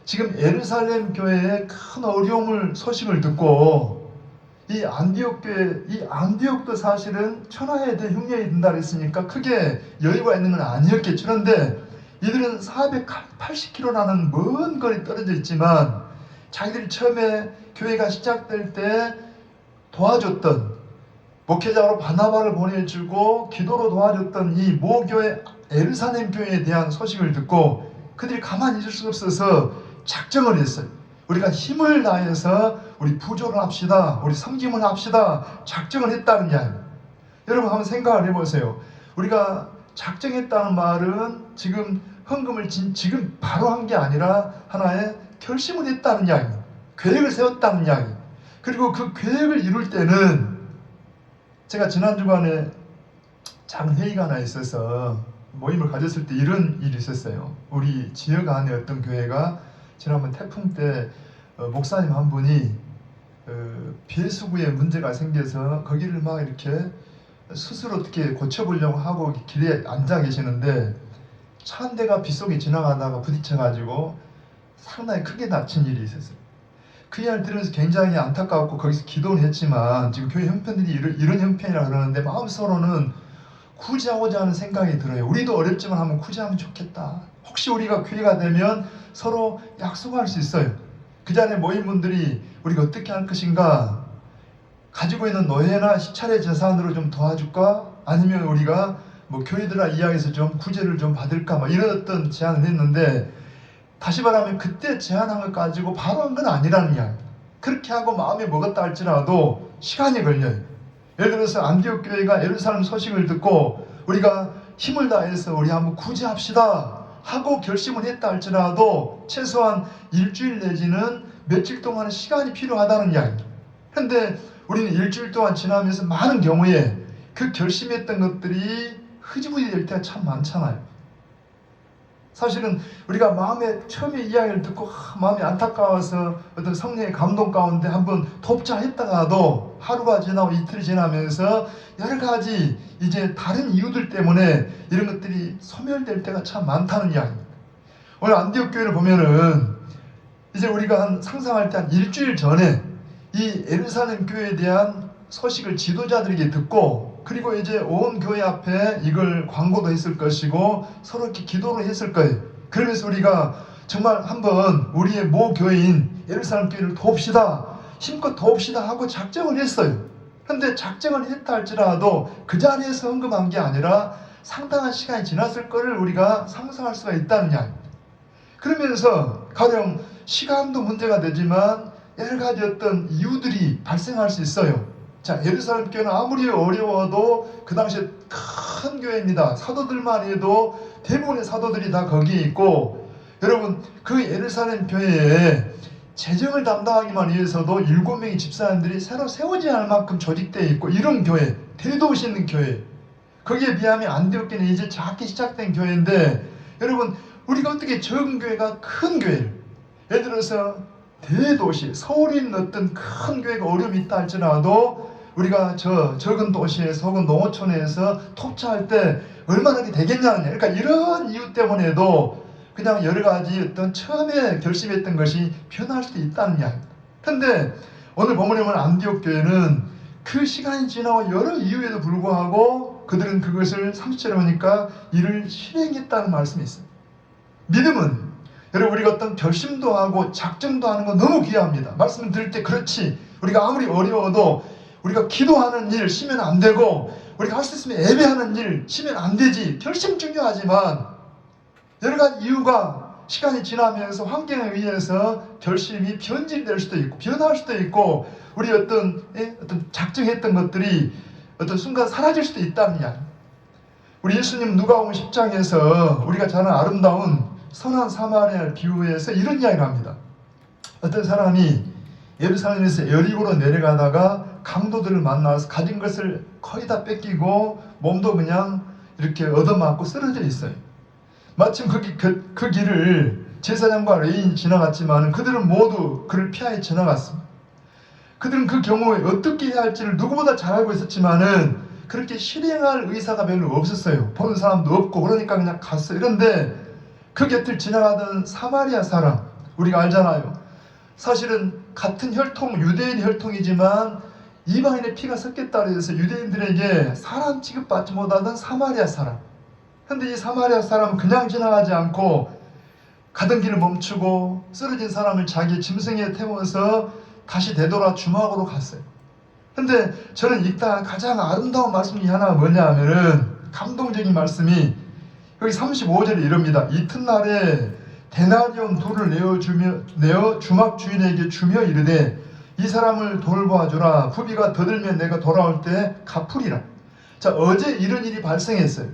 지금 예루살렘 교회의 큰 어려움을 소식을 듣고 이 안디옥 교회, 이 안디옥도 사실은 천하에 대해 흉년이 든다 그랬으니까 크게 여유가 있는 건 아니었겠죠. 그런데 이들은 480km라는 먼 거리 떨어져 있지만 자기들이 처음에 교회가 시작될 때 도와줬던 목회자로 바나바를 보내주고 기도로 도와줬던 이 모교회 예루살렘 교회에 대한 소식을 듣고 그들이 가만히 있을 수 없어서 작정을 했어요. 우리가 힘을 다해서 우리 부조를 합시다. 우리 섬김을 합시다. 작정을 했다는 이야기입니다. 여러분 한번 생각을 해보세요. 우리가 작정했다는 말은 지금 헌금을 지금 바로 한 게 아니라 하나의 결심을 했다는 이야기입니다. 계획을 세웠다는 이야기. 그리고 그 계획을 이룰 때는 제가 지난 주간에 작은 회의가 하나 있어서 모임을 가졌을 때 이런 일이 있었어요. 우리 지역 안에 어떤 교회가 지난번 태풍 때 목사님 한 분이 배수구에 문제가 생겨서 거기를 막 이렇게 스스로 어떻게 고쳐보려고 하고 길에 앉아 계시는데 차 한 대가 빗속에 지나가다가 부딪혀가지고 상당히 크게 다친 일이 있었어요. 그 이야기를 들으면서 굉장히 안타깝고 거기서 기도를 했지만 지금 교회 형편들이 이런 형편이라 그러는데 마음속으로는 구제하고자 하는 생각이 들어요. 우리도 어렵지만 한번 구제하면 좋겠다. 혹시 우리가 기회가 되면 서로 약속할 수 있어요. 그 자리에 모인 분들이 우리가 어떻게 할 것인가, 가지고 있는 노예나 시찰의 재산으로 좀 도와줄까, 아니면 우리가 뭐 교회들아 이야기해서 좀 구제를 좀 받을까, 뭐 이런 어떤 제안을 했는데 다시 말하면 그때 제안한 것 가지고 바로 한 건 아니라는 이야기. 그렇게 하고 마음에 먹었다 할지라도 시간이 걸려요. 예를 들어서 안디옥 교회가 예루살렘 소식을 듣고 우리가 힘을 다해서 우리 한번 구제합시다 하고 결심을 했다 할지라도 최소한 일주일 내지는 며칠 동안의 시간이 필요하다는 이야기. 그런데 우리는 일주일 동안 지나면서 많은 경우에 그 결심했던 것들이 흐지부지 될 때가 참 많잖아요. 사실은 우리가 마음에 처음에 이야기를 듣고 마음이 안타까워서 어떤 성령의 감동 가운데 한번 돕자 했다가도 하루가 지나고 이틀이 지나면서 여러 가지 이제 다른 이유들 때문에 이런 것들이 소멸될 때가 참 많다는 이야기입니다. 오늘 안디옥 교회를 보면은 이제 우리가 상상할 때 한 일주일 전에 이 예루살렘 교회에 대한 소식을 지도자들에게 듣고, 그리고 이제 온 교회 앞에 이걸 광고도 했을 것이고 서로 이렇게 기도를 했을 거예요. 그러면서 우리가 정말 한번 우리의 모 교회인 예루살렘 교회를 돕시다, 힘껏 돕시다 하고 작정을 했어요. 그런데 작정을 했다 할지라도 그 자리에서 언급한 게 아니라 상당한 시간이 지났을 거를 우리가 상상할 수가 있다는 이야기입니다. 그러면서 가령 시간도 문제가 되지만 여러 가지 어떤 이유들이 발생할 수 있어요. 자, 예루살렘 교회는 아무리 어려워도 그 당시에 큰 교회입니다. 사도들만 해도 대부분의 사도들이 다 거기에 있고, 여러분 그 예루살렘 교회에 재정을 담당하기만 위해서도 7명의 집사님들이 새로 세워져야 할 만큼 조직되어 있고, 이런 교회, 대도시 있는 교회, 거기에 비하면 안디옥 교회는 이제 작게 시작된 교회인데, 여러분 우리가 어떻게 적은 교회가 큰 교회를, 예를 들어서 대도시, 서울에 있는 어떤 큰 교회가 어려움이 있다 할지라도 우리가 적은 도시에서 혹은 농어촌에서 통치할 때 얼마나 되겠냐는, 그러니까 이런 이유 때문에도 그냥 여러 가지 어떤 처음에 결심했던 것이 변할 수도 있다는 이야기입니다. 그런데 오늘 본문에 보면 안디옥 교회는 그 시간이 지나고 여러 이유에도 불구하고 그들은 그것을 30절에 보니까 이를 실행했다는 말씀이 있습니다. 믿음은 여러분 우리가 어떤 결심도 하고 작정도 하는 거 너무 귀합니다. 말씀을 들을 때 그렇지, 우리가 아무리 어려워도 우리가 기도하는 일 쉬면 안 되고, 우리가 할 수 있으면 예배하는 일 쉬면 안 되지. 결심 중요하지만 여러 가지 이유가 시간이 지나면서 환경에 의해서 결심이 변질될 수도 있고 변할 수도 있고, 우리 어떤 작정했던 것들이 어떤 순간 사라질 수도 있다는 이야기. 우리 예수님 누가복음 10장에서 우리가 잘 아는 아름다운 선한 사마리아를 비유해서 이런 이야기를 합니다. 어떤 사람이 예루살렘에서 여리고로 내려가다가 강도들을 만나서 가진 것을 거의 다 뺏기고 몸도 그냥 이렇게 얻어맞고 쓰러져 있어요. 마침 그 길을 제사장과 레인이 지나갔지만 그들은 모두 그를 피하여 지나갔습니다. 그들은 그 경우에 어떻게 해야 할지를 누구보다 잘 알고 있었지만은 그렇게 실행할 의사가 별로 없었어요. 보는 사람도 없고, 그러니까 그냥 갔어요. 그런데 그 곁을 지나가던 사마리아 사람, 우리가 알잖아요. 사실은 같은 혈통, 유대인 혈통이지만 이방인의 피가 섞였다 그래서 유대인들에게 사람 취급받지 못하던 사마리아 사람. 그런데 이 사마리아 사람은 그냥 지나가지 않고 가던 길을 멈추고 쓰러진 사람을 자기 짐승에 태워서 다시 되돌아 주막으로 갔어요. 근데 저는 읽다 가장 아름다운 말씀 중에 하나가 뭐냐 하면은, 감동적인 말씀이 여기 35절에 이럽니다. 이튿날에 데나리온 둘을 내어 주막 주인에게 주며 이르되 이 사람을 돌보아주라. 부비가 더 들면 내가 돌아올 때 갚으리라. 자, 어제 이런 일이 발생했어요.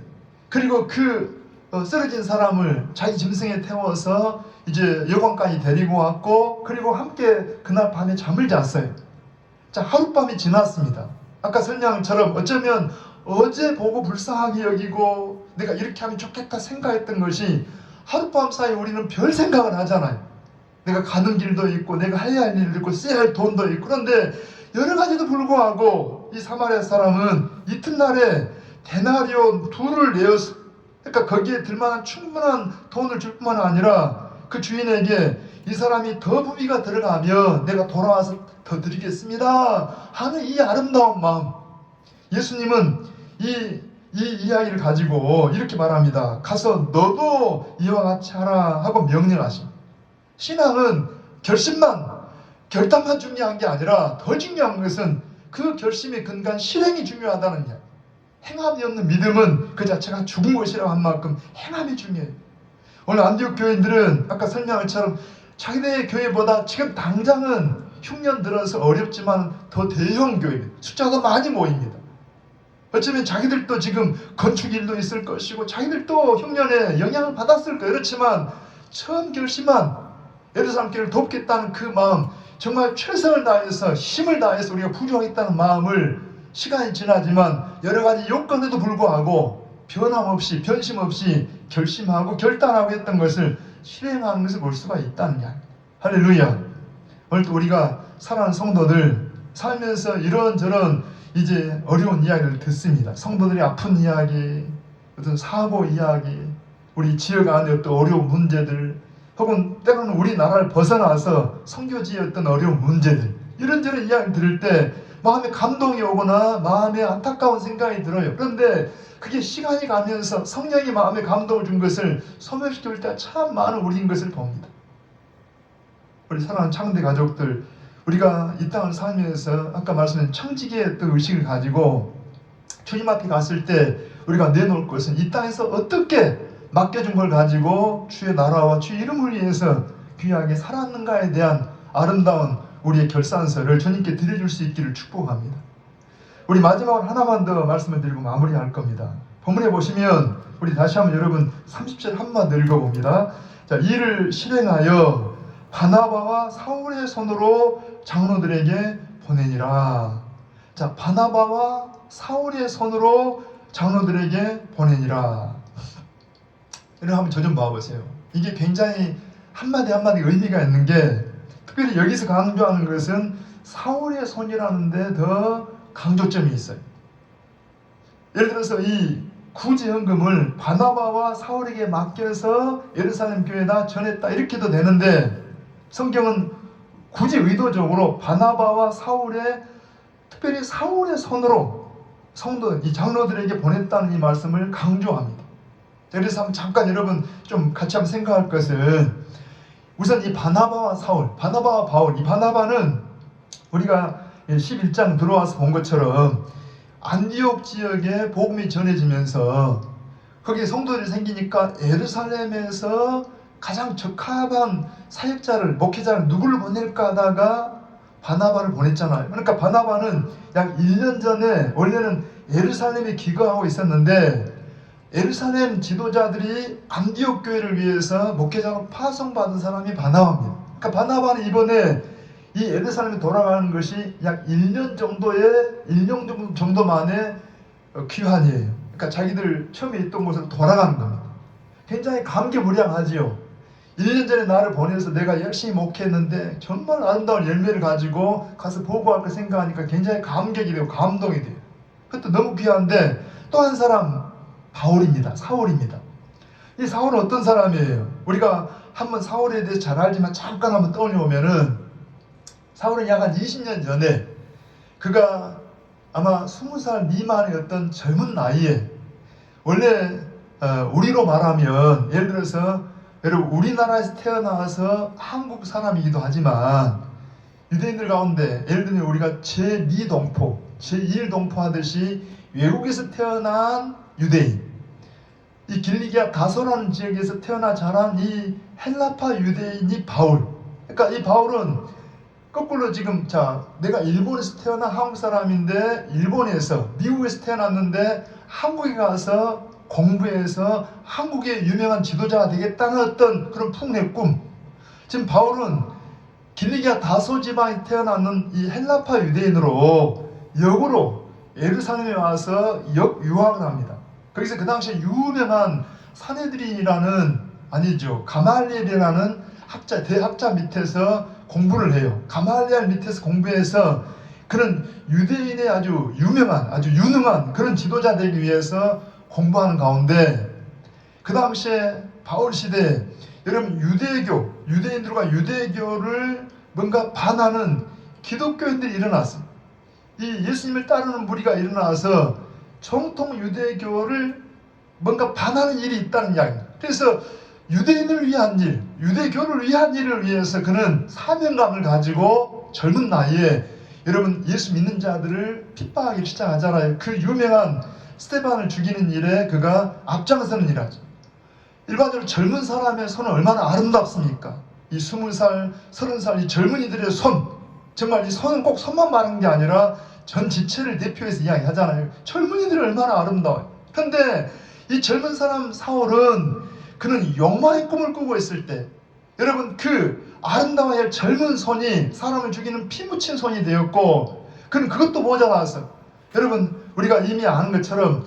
그리고 그 쓰러진 사람을 자기 짐승에 태워서 이제 여관까지 데리고 왔고, 그리고 함께 그날 밤에 잠을 잤어요. 자, 하룻밤이 지났습니다. 아까 설명처럼 어쩌면 어제 보고 불쌍하게 여기고 내가 이렇게 하면 좋겠다 생각했던 것이 하룻밤 사이 우리는 별 생각을 하잖아요. 내가 가는 길도 있고 내가 해야 할 일도 있고 써야 할 돈도 있고, 그런데 여러 가지도 불구하고 이 사마리아 사람은 이튿날에 데나리온 둘을 내어서, 그러니까 거기에 들만한 충분한 돈을 줄 뿐만 아니라 그 주인에게 이 사람이 더 부비가 들어가면 내가 돌아와서 더 드리겠습니다 하는 이 아름다운 마음. 예수님은 이 이야기를 가지고 이렇게 말합니다. 가서 너도 이와 같이 하라 하고 명령하십니다. 신앙은 결단만 중요한 게 아니라 더 중요한 것은 그 결심에 근거한 실행이 중요하다는 이야기. 행함이 없는 믿음은 그 자체가 죽은 것이라고 한 만큼 행함이 중요해요. 오늘 안디옥 교인들은 아까 설명한 것처럼 자기네 교회보다 지금 당장은 흉년 들어서 어렵지만 더 대형 교회, 숫자가 많이 모입니다. 어쩌면 자기들도 지금 건축 일도 있을 것이고 자기들도 흉년에 영향을 받았을 거예요. 그렇지만 처음 결심한 예루살렘 교회를 돕겠다는 그 마음, 정말 최선을 다해서 힘을 다해서 우리가 부조하겠다는 마음을 시간이 지나지만 여러 가지 요건에도 불구하고 변함없이 변심 없이 결심하고 결단하고 했던 것을 실행하는 것을 볼 수가 있다는 게 아닙니다. 할렐루야. 오늘 또 우리가 사랑하는 성도들 살면서 이런저런 이제 어려운 이야기를 듣습니다. 성도들이 아픈 이야기, 어떤 사고 이야기, 우리 지역 안에 어떤 어려운 문제들, 혹은 때로는 우리나라를 벗어나서 선교지의 어떤 어려운 문제들, 이런저런 이야기 들을 때 마음에 감동이 오거나 마음에 안타까운 생각이 들어요. 그런데 그게 시간이 가면서 성령이 마음에 감동을 준 것을 소멸시킬 때가 참 많은 우리인 것을 봅니다. 우리 사랑하는 창대 가족들, 우리가 이 땅을 살면서 아까 말씀드린 청지기의 어떤 의식을 가지고 주님 앞에 갔을 때 우리가 내놓을 것은 이 땅에서 어떻게 맡겨준 걸 가지고 주의 나라와 주의 이름을 위해서 귀하게 살았는가에 대한 아름다운 우리의 결산서를 주님께 드려줄 수 있기를 축복합니다. 우리 마지막으로 하나만 더 말씀을 드리고 마무리할 겁니다. 본문에 보시면 우리 다시 한번 여러분 30절 한마디 읽어봅니다. 자, 이를 실행하여 바나바와 사울의 손으로 장로들에게 보내니라. 자, 바나바와 사울의 손으로 장로들에게 보내니라. 여러분 한번 저 좀 봐보세요. 이게 굉장히 한마디 한마디 의미가 있는 게, 특별히 여기서 강조하는 것은 사울의 손이라는 데 더 강조점이 있어요. 예를 들어서 이 구제헌금을 바나바와 사울에게 맡겨서 예루살렘 교회에다 전했다 이렇게도 되는데, 성경은 굳이 의도적으로 바나바와 사울의, 특별히 사울의 손으로 성도, 이 장로들에게 보냈다는 이 말씀을 강조합니다. 그래서 한번 잠깐 여러분 좀 같이 한번 생각할 것은, 우선 이 바나바와 사울, 바나바와 바울, 이 바나바는 우리가 11장 들어와서 본 것처럼 안디옥 지역에 복음이 전해지면서 거기에 성도들이 생기니까 예루살렘에서 가장 적합한 사역자를, 목회자를 누구를 보낼까 하다가 바나바를 보냈잖아요. 그러니까 바나바는 약 1년 전에 원래는 예루살렘에 기거하고 있었는데, 예루살렘 지도자들이 안디옥 교회를 위해서 목회자로 파송받은 사람이 바나바입니다. 그러니까 바나바는 이번에 이 예루살렘에 돌아가는 것이 약 1년 정도 만에 귀환이에요. 그러니까 자기들 처음에 있던 곳으로 돌아가는 겁니다. 굉장히 감개무량하지요. 1년 전에 나를 보내서 내가 열심히 목회했는데 정말 아름다운 열매를 가지고 가서 보고할 거 생각하니까 굉장히 감격이 되고 감동이 돼요. 그것도 너무 귀한데, 또 한 사람 바울입니다. 사울입니다. 이 사울은 어떤 사람이에요? 우리가 한번 사울에 대해서 잘 알지만 잠깐 한번 떠올려 보면은, 사울은 약 한 20년 전에 그가 아마 20살 미만의 어떤 젊은 나이에, 원래 우리로 말하면 예를 들어서 여러분 우리나라에서 태어나서 한국 사람이기도 하지만 유대인들 가운데 예를 들면 우리가 제2동포, 제1동포 하듯이 외국에서 태어난 유대인, 이 길리기아 다소라는 지역에서 태어나 자란 이 헬라파 유대인이 바울. 그러니까 이 바울은 거꾸로 지금, 자, 내가 일본에서 태어난 한국 사람인데 일본에서, 미국에서 태어났는데 한국에 가서 공부해서 한국의 유명한 지도자가 되겠다는 어떤 그런 풍의 꿈. 지금 바울은 길리기아 다소 지방에 태어나는 이 헬라파 유대인으로 역으로 예루살렘에 와서 유학을 합니다. 거기서 그 당시에 유명한 사네드린이라는, 아니죠, 가말리엘이라는 학자, 대학자 밑에서 공부를 해요. 가말리엘 밑에서 공부해서 그런 유대인의 아주 유명한, 아주 유능한 그런 지도자 되기 위해서 공부하는 가운데, 그 당시에 바울 시대에 여러분 유대교, 유대인들과 유대교를 뭔가 반하는 기독교인들이 일어났습니다. 이 예수님을 따르는 무리가 일어나서 정통 유대교를 뭔가 반하는 일이 있다는 이야기입니다. 그래서 유대인을 위한 일, 유대교를 위한 일을 위해서 그는 사명감을 가지고 젊은 나이에 여러분 예수 믿는 자들을 핍박하기 시작하잖아요. 그 유명한 스테반을 죽이는 일에 그가 앞장서는 일하죠. 일반적으로 젊은 사람의 손은 얼마나 아름답습니까? 이 20살, 30살 이 젊은이들의 손, 정말 이 손은 꼭 손만 말하는 게 아니라 전 지체를 대표해서 이야기하잖아요. 젊은이들이 얼마나 아름다워요. 그런데 이 젊은 사람 사울은 그는 욕망의 꿈을 꾸고 있을 때, 여러분 그 아름다워야 할 젊은 손이 사람을 죽이는 피 묻힌 손이 되었고, 그는 그것도 모자라서 여러분 우리가 이미 아는 것처럼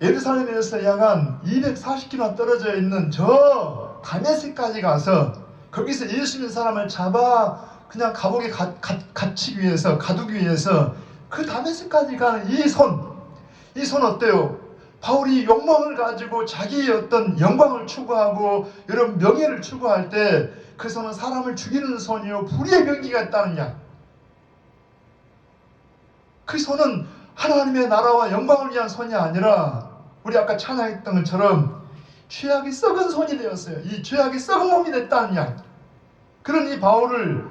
예루살렘에서 약 한 240km 떨어져 있는 저 다메섹까지 가서 거기서 예수 믿는 사람을 잡아 그냥 감옥에 갇히기 위해서, 가두기 위해서 그 다메섹까지 가는 이 손 어때요? 바울이 욕망을 가지고 자기의 어떤 영광을 추구하고 여러분 명예를 추구할 때 그 손은 사람을 죽이는 손이요 불의의 병기가 있다느냐. 그 손은 하나님의 나라와 영광을 위한 손이 아니라 우리 아까 찬양했던 것처럼 죄악이 썩은 손이 되었어요. 이 죄악이 썩은 몸이 됐다느냐. 그런 이 바울을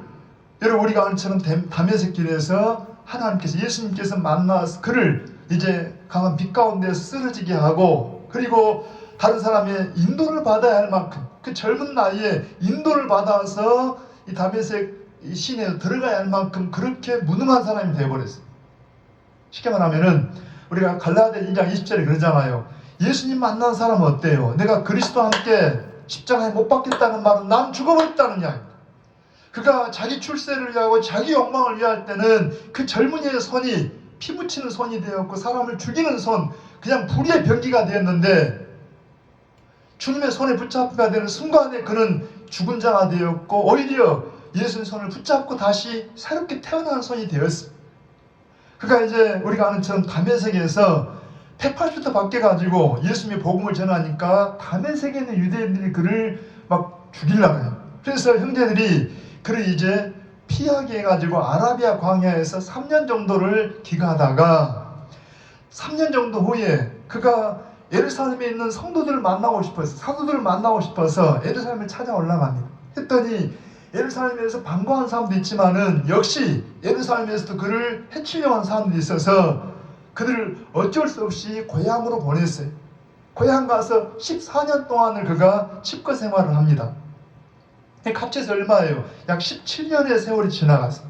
여러분 우리가 아는 처럼 다메섹 길에서 하나님께서 예수님께서 만나서 그를 이제 강한 빛 가운데서 쓰러지게 하고 그리고 다른 사람의 인도를 받아야 할 만큼 그 젊은 나이에 인도를 받아서 이 다메섹 시내에 들어가야 할 만큼 그렇게 무능한 사람이 되어버렸어요. 쉽게 말하면은 우리가 갈라디아 2장 20절에 그러잖아요. 예수님 만난 사람은 어때요? 내가 그리스도와 함께 십자가에 못 박혔다는 말은 난 죽어버렸다느냐. 그가 자기 출세를 위하고 자기 욕망을 위할 때는 그 젊은이의 손이 피 묻히는 손이 되었고 사람을 죽이는 손, 그냥 불의의 병기가 되었는데 주님의 손에 붙잡히게 되는 순간에 그는 죽은 자가 되었고 오히려 예수의 손을 붙잡고 다시 새롭게 태어나는 손이 되었습니다. 그러니까 이제 우리가 아는 처럼 다메섹에서 180m 밖에 가지고 예수님의 복음을 전하니까 다메섹에 있는 유대인들이 그를 막 죽이려고 해요. 그래서 형제들이 그를 이제 피하게 해가지고 아라비아 광야에서 3년 정도를 기가하다가 3년 정도 후에 그가 예루살렘에 있는 성도들을 만나고 싶어서 사도들을 만나고 싶어서 예루살렘을 찾아 올라갑니다. 했더니 예루살렘에서 반가운 사람도 있지만은 역시 예루살렘에서도 그를 해치려고 하는 사람들이 있어서 그들을 어쩔 수 없이 고향으로 보냈어요. 고향 가서 14년 동안을 그가 칩거 생활을 합니다. 합쳐서 얼마예요? 약 17년의 세월이 지나갔어요.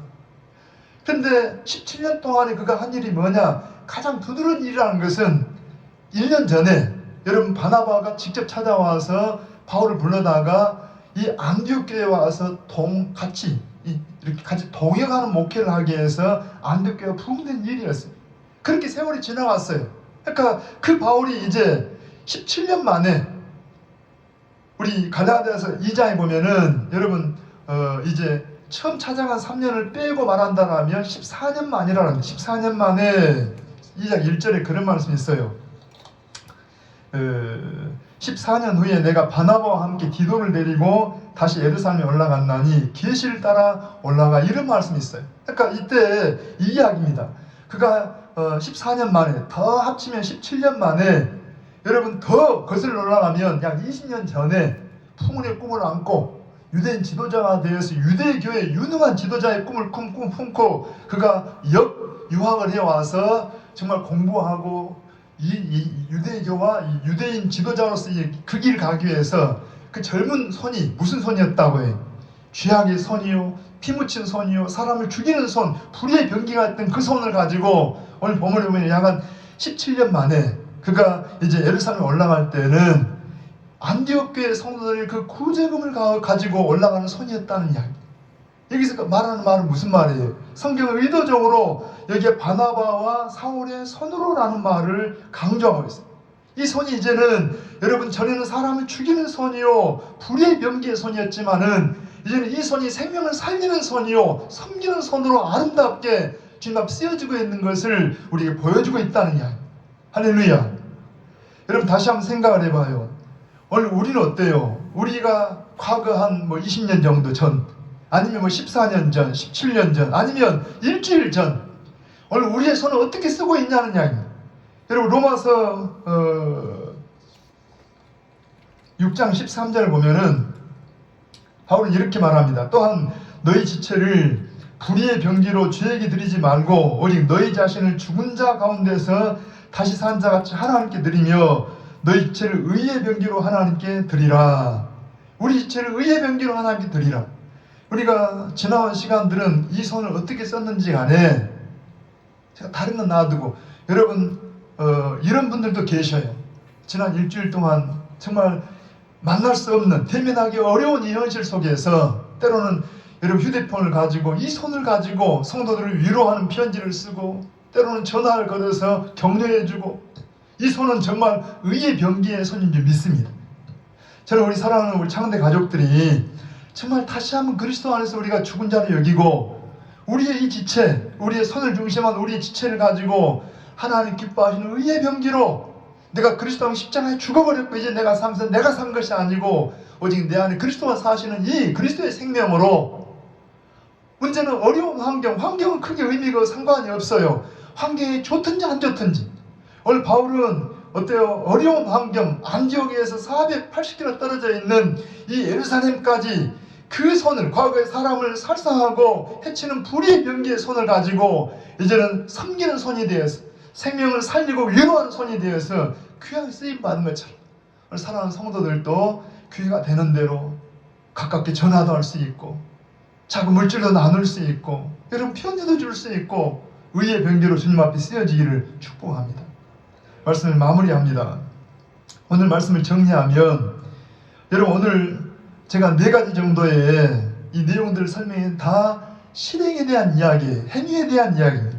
그런데 17년 동안에 그가 한 일이 뭐냐? 가장 두드러진 일이라는 것은 1년 전에 여러분 바나바가 직접 찾아와서 바울을 불러다가 이 안디옥 교회에 와서 이렇게 같이 동역하는 목회를 하기 위해서 안디옥 교회가 부흥된 일이었어요. 그렇게 세월이 지나갔어요. 그러니까 그 바울이 이제 17년 만에 우리 갈라디아서 2장에 보면은 여러분 이제 처음 찾아간 3년을 빼고 말한다면 14년 만이라는 14년 만에 2장 1절에 그런 말씀이 있어요. 14년 후에 내가 바나바와 함께 디도를 데리고 다시 예루살렘에 올라갔나니 계시를 따라 올라가 이런 말씀이 있어요. 그러니까 이때 이 이야기입니다. 그가 14년 만에 더 합치면 17년 만에 여러분 더 거슬러 올라가면 약 20년 전에 풍운의 꿈을 안고 유대인 지도자가 되어서 유대교의 유능한 지도자의 꿈을 품고 그가 유학을 해와서 정말 공부하고 이 유대교와 이 유대인 지도자로서 그 길을 가기 위해서 그 젊은 손이 무슨 손이었다고 해요? 죄악의 손이요, 피 묻힌 손이요, 사람을 죽이는 손, 불의의 병기가 있던 그 손을 가지고 오늘 본문에 보면 약 한 17년 만에 그가 이제 예루살렘에 올라갈 때는 안디옥 교회 성도들이 그 구제금을 가지고 올라가는 손이었다는 이야기. 여기서 말하는 말은 무슨 말이에요? 성경은 의도적으로 여기에 바나바와 사울의 손으로라는 말을 강조하고 있어요. 이 손이 이제는 여러분 전에는 사람을 죽이는 손이요 불의의 병기의 손이었지만은 이제는 이 손이 생명을 살리는 손이요 섬기는 손으로 아름답게 주님 앞 쓰여지고 있는 것을 우리에게 보여주고 있다는 이야기. 할렐루야. 여러분 다시 한번 생각을 해봐요. 오늘 우리는 어때요? 우리가 과거 한 20년 정도 전 아니면 14년 전, 17년 전 아니면 일주일 전 오늘 우리의 손을 어떻게 쓰고 있냐는 이야기입니다. 여러분 로마서 6장 13절을 보면은 바울은 이렇게 말합니다. 또한 너희 지체를 불의의 병기로 죄에게 드리지 말고 오직 너희 자신을 죽은 자 가운데서 다시 산 자같이 하나님께 드리며 너희 지체를 의의 병기로 하나님께 드리라. 우리 지체를 의의 병기로 하나님께 드리라. 우리가 지나온 시간들은 이 손을 어떻게 썼는지 간에 제가 다른 건 놔두고 여러분 이런 분들도 계셔요. 지난 일주일 동안 정말 만날 수 없는 대면하기 어려운 이 현실 속에서 때로는 여러분 휴대폰을 가지고 이 손을 가지고 성도들을 위로하는 편지를 쓰고 때로는 전화를 걸어서 격려해주고, 이 손은 정말 의의 병기의 손인 줄 믿습니다. 저는 우리 사랑하는 우리 창대 가족들이 정말 다시 한번 그리스도 안에서 우리가 죽은 자를 여기고, 우리의 이 지체, 우리의 손을 중심한 우리의 지체를 가지고 하나님 기뻐하시는 의의 병기로, 내가 그리스도 안에 십자가에 죽어버렸고 이제 내가 살면서 내가 산 것이 아니고 오직 내 안에 그리스도가 사시는 이 그리스도의 생명으로, 문제는 어려운 환경은 크게 의미가 상관이 없어요. 환경이 좋든지 안 좋든지. 오늘 바울은 어때요? 어려운 환경, 안디옥에서 480km 떨어져 있는 이 예루살렘까지 그 손을, 과거에 사람을 살상하고 해치는 불의 병기의 손을 가지고 이제는 섬기는 손이 되어서, 생명을 살리고 위로하는 손이 되어서 귀하게 쓰임받은 것처럼, 오늘 사랑하는 성도들도 귀가 되는 대로 가깝게 전화도 할 수 있고, 작은 물질도 나눌 수 있고, 여러분 편지도 줄 수 있고, 의의 병기로 주님 앞에 쓰여지기를 축복합니다. 말씀을 마무리합니다. 오늘 말씀을 정리하면, 여러분 오늘 제가 4가지 정도의 이 내용들을 설명해 다 실행에 대한 이야기, 행위에 대한 이야기입니다.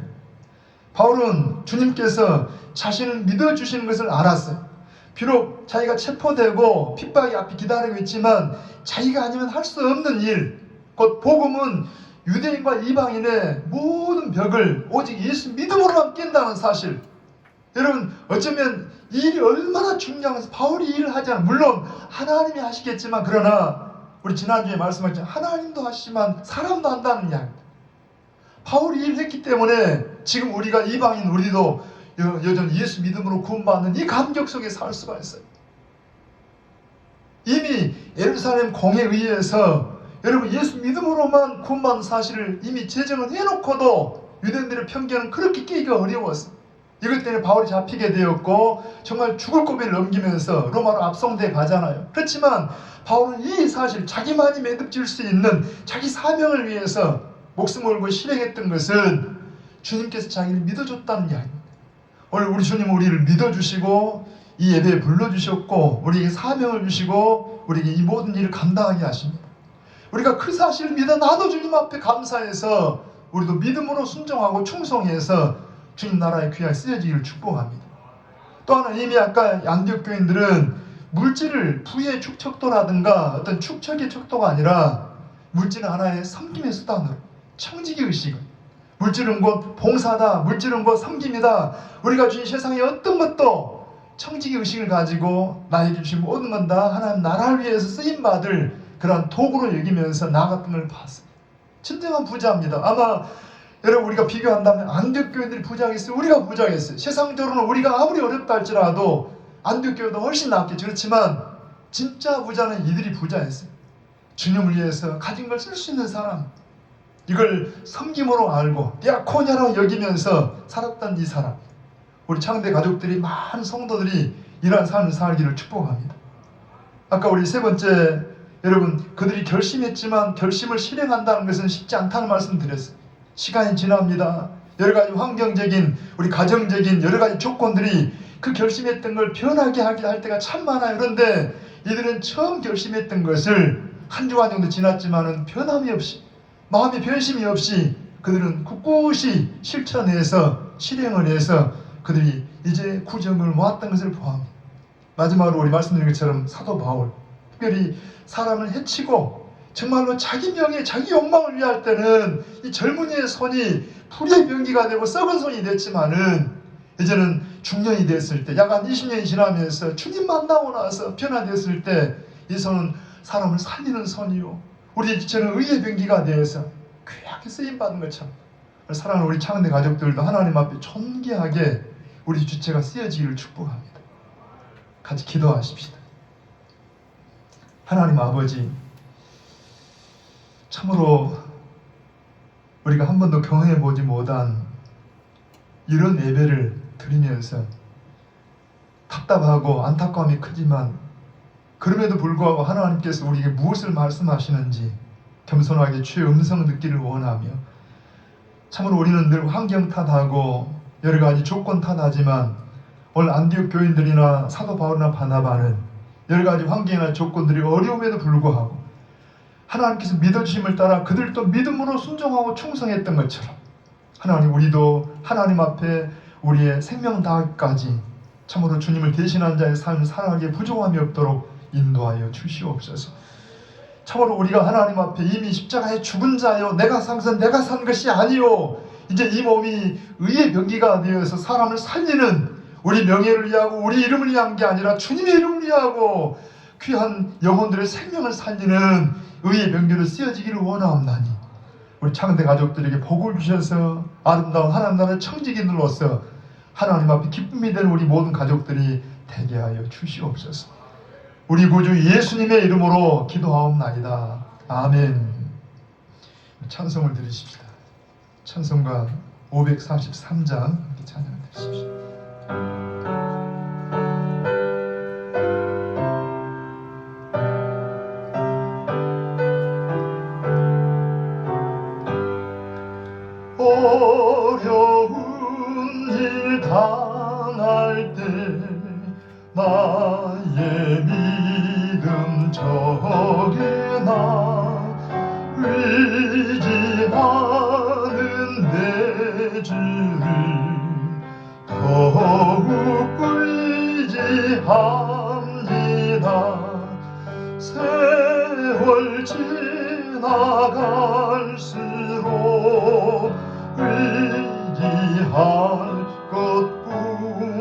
바울은 주님께서 자신을 믿어주시는 것을 알았어요. 비록 자기가 체포되고 핍박이 앞에 기다리고 있지만 자기가 아니면 할 수 없는 일, 곧 복음은 유대인과 이방인의 모든 벽을 오직 예수 믿음으로만 깬다는 사실. 여러분 어쩌면 이 일이 얼마나 중요해서 바울이 일을 하지 않아요. 물론 하나님이 하시겠지만, 그러나 우리 지난주에 말씀하셨지만 하나님도 하시지만 사람도 한다는 이야기입니다. 바울이 일을 했기 때문에 지금 우리가 이방인 우리도 여전히 예수 믿음으로 구원받는 이 감격 속에 살 수가 있어요. 이미 예루살렘 공에 의해서 여러분 예수 믿음으로만 구원받는 사실을 이미 제정을 해놓고도 유대인들의 편견은 그렇게 깨기가 어려웠어요. 이것 때문에 바울이 잡히게 되었고 정말 죽을 고비를 넘기면서 로마로 압송돼 가잖아요. 그렇지만 바울은 이 사실, 자기만이 매듭질 수 있는 자기 사명을 위해서 목숨을 걸고 실행했던 것은 주님께서 자기를 믿어줬다는 이야기입니다. 오늘 우리 주님은 우리를 믿어주시고 이 예배에 불러주셨고 우리에게 사명을 주시고 우리에게 이 모든 일을 감당하게 하십니다. 우리가 그 사실을 믿어 나도 주님 앞에 감사해서 우리도 믿음으로 순종하고 충성해서 주님 나라에 귀하게 쓰여지기를 축복합니다. 또 하나, 이미 아까 안디옥 교인들은 물질을 부의 축척도라든가 어떤 축척의 척도가 아니라 물질은 하나의 섬김의 수단으로, 청지기 의식, 물질은 곧 봉사다, 물질은 곧 섬김이다, 우리가 주신 세상의 어떤 것도 청지기 의식을 가지고 나에게 주신 모든 건 다 하나님 나라를 위해서 쓰임받을 그런 도구로 여기면서 나아갔던 걸 봤습니다. 진정한 부자입니다. 아마 여러분 우리가 비교한다면 안디옥 교인들이 부자겠어요? 우리가 부자겠어요? 세상적으로는 우리가 아무리 어렵다 할지라도 안디옥 교회도 훨씬 낫겠죠. 그렇지만 진짜 부자는 이들이 부자였어요. 주님을 위해서 가진 걸 쓸 수 있는 사람, 이걸 섬김으로 알고 디아코니아로 여기면서 살았던 이 사람, 우리 창대 가족들이, 많은 성도들이 이러한 삶을 살기를 축복합니다. 아까 우리 3번째, 여러분 그들이 결심했지만 결심을 실행한다는 것은 쉽지 않다는 말씀 드렸어요. 시간이 지납니다. 여러가지 환경적인, 우리 가정적인 여러가지 조건들이 그 결심했던 걸 변하게 하게 할 때가 참 많아요. 그런데 이들은 처음 결심했던 것을 한 주간 정도 지났지만은 변함이 없이, 마음의 변심이 없이 그들은 굳굳이 실천해서 실행을 해서 그들이 이제 구정을 모았던 것을 보합니다. 마지막으로 우리 말씀드린 것처럼 사도 바울, 특별히 사람을 해치고 정말로 자기 명예, 자기 욕망을 위할 때는 이 젊은이의 손이 불의 병기가 되고 썩은 손이 됐지만은 이제는 중년이 됐을 때, 약 한 20년이 지나면서 주님 만나고 나서 변화됐을 때 이 손은 사람을 살리는 손이요, 우리의 지체는 의의 병기가 되어서 귀하게 쓰임받은 것처럼 사랑하는 우리 창대 가족들도 하나님 앞에 존귀하게 우리 주체가 쓰여지기를 축복합니다. 같이 기도하십시다. 하나님 아버지, 참으로 우리가 한 번도 경험해보지 못한 이런 예배를 드리면서 답답하고 안타까움이 크지만 그럼에도 불구하고 하나님께서 우리에게 무엇을 말씀하시는지 겸손하게 주의 음성을 듣기를 원하며, 참으로 우리는 늘 환경 탓하고 여러 가지 조건 탓하지만 오늘 안디옥 교인들이나 사도 바울이나 바나바는 여러 가지 환경이나 조건들이 어려움에도 불구하고 하나님께서 믿어주심을 따라 그들도 믿음으로 순종하고 충성했던 것처럼 하나님, 우리도 하나님 앞에 우리의 생명 다까지 참으로 주님을 대신한 자의 삶을 살아가기에 부족함이 없도록 인도하여 주시옵소서. 참으로 우리가 하나님 앞에 이미 십자가에 죽은 자요, 내가 산 것이 아니요, 이제 이 몸이 의의 병기가 되어서 사람을 살리는, 우리 명예를 위하고 우리 이름을 위한 게 아니라 주님의 이름을 위하고 귀한 영혼들의 생명을 살리는 의의 병기로 쓰여지기를 원하옵나니, 우리 창대 가족들에게 복을 주셔서 아름다운 하나님 나라의 청지기들로서 하나님 앞에 기쁨이 되는 우리 모든 가족들이 되게 하여 주시옵소서. 우리 구주 예수님의 이름으로 기도하옵나이다. 아멘. 찬송을 드리십시다. 찬송가 543장 함께 찬양을 드리십시오. 어려운 일 당할 때 나의 믿음 적에나 의지하는 내 주를 더욱 의지합니다. 세월 지나갈수록 의지할 것뿐일세.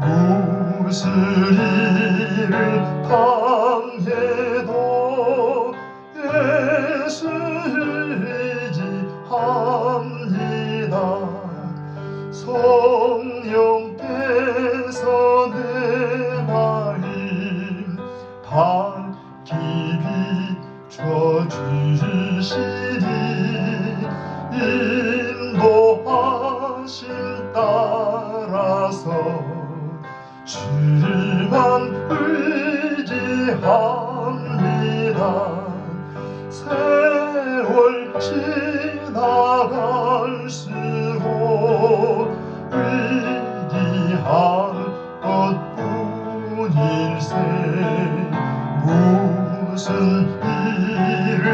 무슨 일을 당해도 예수 의지합니다. 성령께서 내 마음 밝히 비춰주시니 인도하심 따라서 주만 의지합니다. 세월 지나갈수록 의지할 것뿐일세. 무슨 일을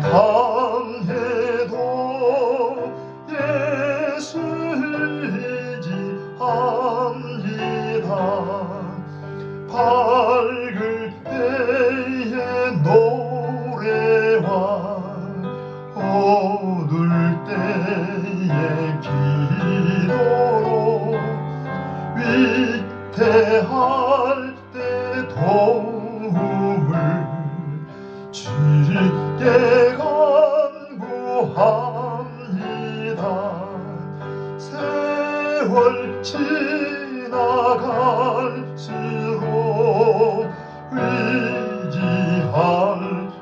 당해도 예수 의지합니다. 밝을 때의 노래와 어두울 때의 기도로 위태할 때 도움을 주께 간구합니다. 세월 지나갈수록 의지할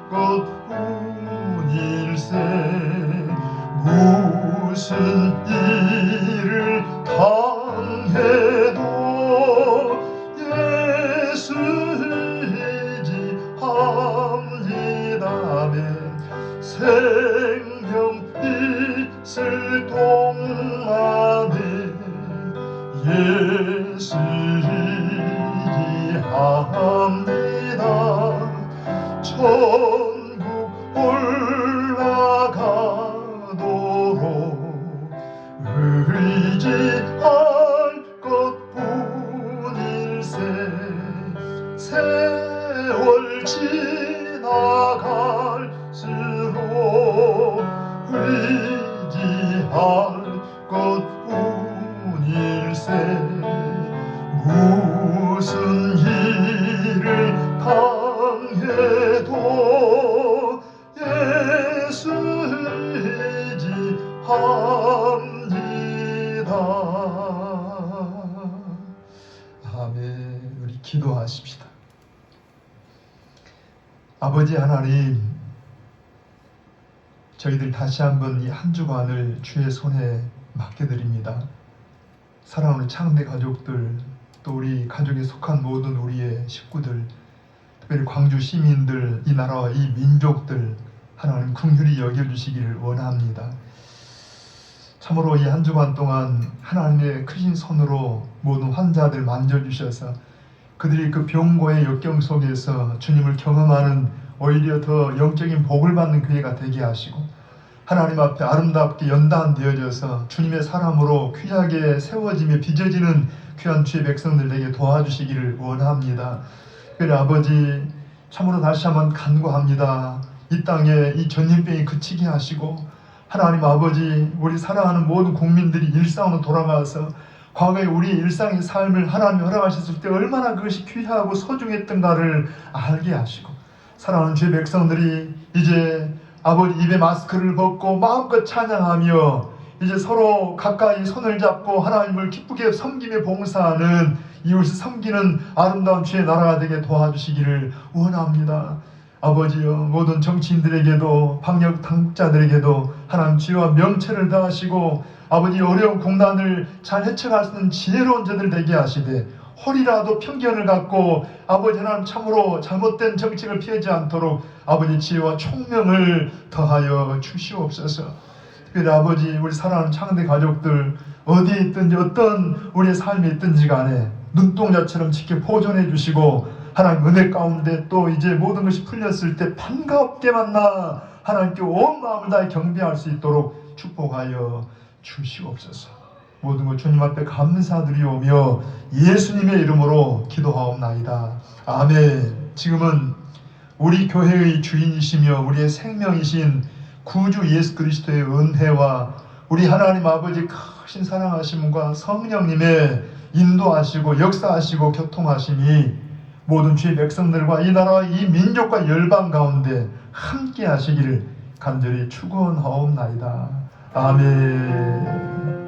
것뿐일세. 무슨 일을 당해도 예수 의지합니다. 생명 있을 동안에 예수 의지합니다. 천국 올라가도록 의지할 것뿐일세. 세월 지나갈수록 의지할 것뿐일세. 무슨 일을 당해도 예수 의지합니다. 아멘. 우리 기도하십시다. 아버지 하나님, 저희들 다시 한번 이 한 주간을 주의 손에 맡겨드립니다. 사랑하는 창대 가족들, 또 우리 가족에 속한 모든 우리의 식구들, 특별히 광주 시민들, 이 나라와 이 민족들 하나님 긍휼히 여겨주시기를 원합니다. 참으로 이 한 주간 동안 하나님의 크신 손으로 모든 환자들 만져주셔서 그들이 그 병고의 역경 속에서 주님을 경험하는 오히려 더 영적인 복을 받는 기회가 되게 하시고, 하나님 앞에 아름답게 연단되어져서 주님의 사람으로 귀하게 세워지며 빚어지는 귀한 주의 백성들 에게 도와주시기를 원합니다. 그래 아버지 참으로 다시 한번 간구합니다. 이 땅에 이 전염병이 그치게 하시고 하나님 아버지 우리 사랑하는 모든 국민들이 일상으로 돌아가서 과거에 우리의 일상의 삶을 하나님이 허락하셨을 때 얼마나 그것이 귀하고 소중했던가를 알게 하시고 사랑하는 주의 백성들이 이제 아버지 입에 마스크를 벗고 마음껏 찬양하며 이제 서로 가까이 손을 잡고 하나님을 기쁘게 섬기며 봉사하는 이웃을 섬기는 아름다운 주의 나라가 되게 도와주시기를 원합니다. 아버지여 모든 정치인들에게도 방역 당국자들에게도 하나님 지혜와 명철을 다하시고 아버지 어려운 공난을 잘 헤쳐갈 수 있는 지혜로운 자들 되게 하시되 혹이라도 편견을 갖고 아버지 하나님 참으로 잘못된 정책을 피하지 않도록 아버지 지혜와 총명을 더하여 주시옵소서. 특별히 아버지 우리 사랑하는 창대 가족들 어디에 있든지 어떤 우리의 삶이 있든지 간에 눈동자처럼 지켜 보존해 주시고 하나님 은혜 가운데 또 이제 모든 것이 풀렸을 때 반갑게 만나 하나님께 온 마음을 다해 경배할 수 있도록 축복하여 주시옵소서. 모든 것 주님 앞에 감사드리오며 예수님의 이름으로 기도하옵나이다. 아멘. 지금은 우리 교회의 주인이시며 우리의 생명이신 구주 예수 그리스도의 은혜와 우리 하나님 아버지 크신 사랑하심과 성령님의 인도하시고 역사하시고 교통하심이 모든 주의 백성들과 이 나라와 이 민족과 열방 가운데 함께 하시기를 간절히 축원하옵나이다. 아멘.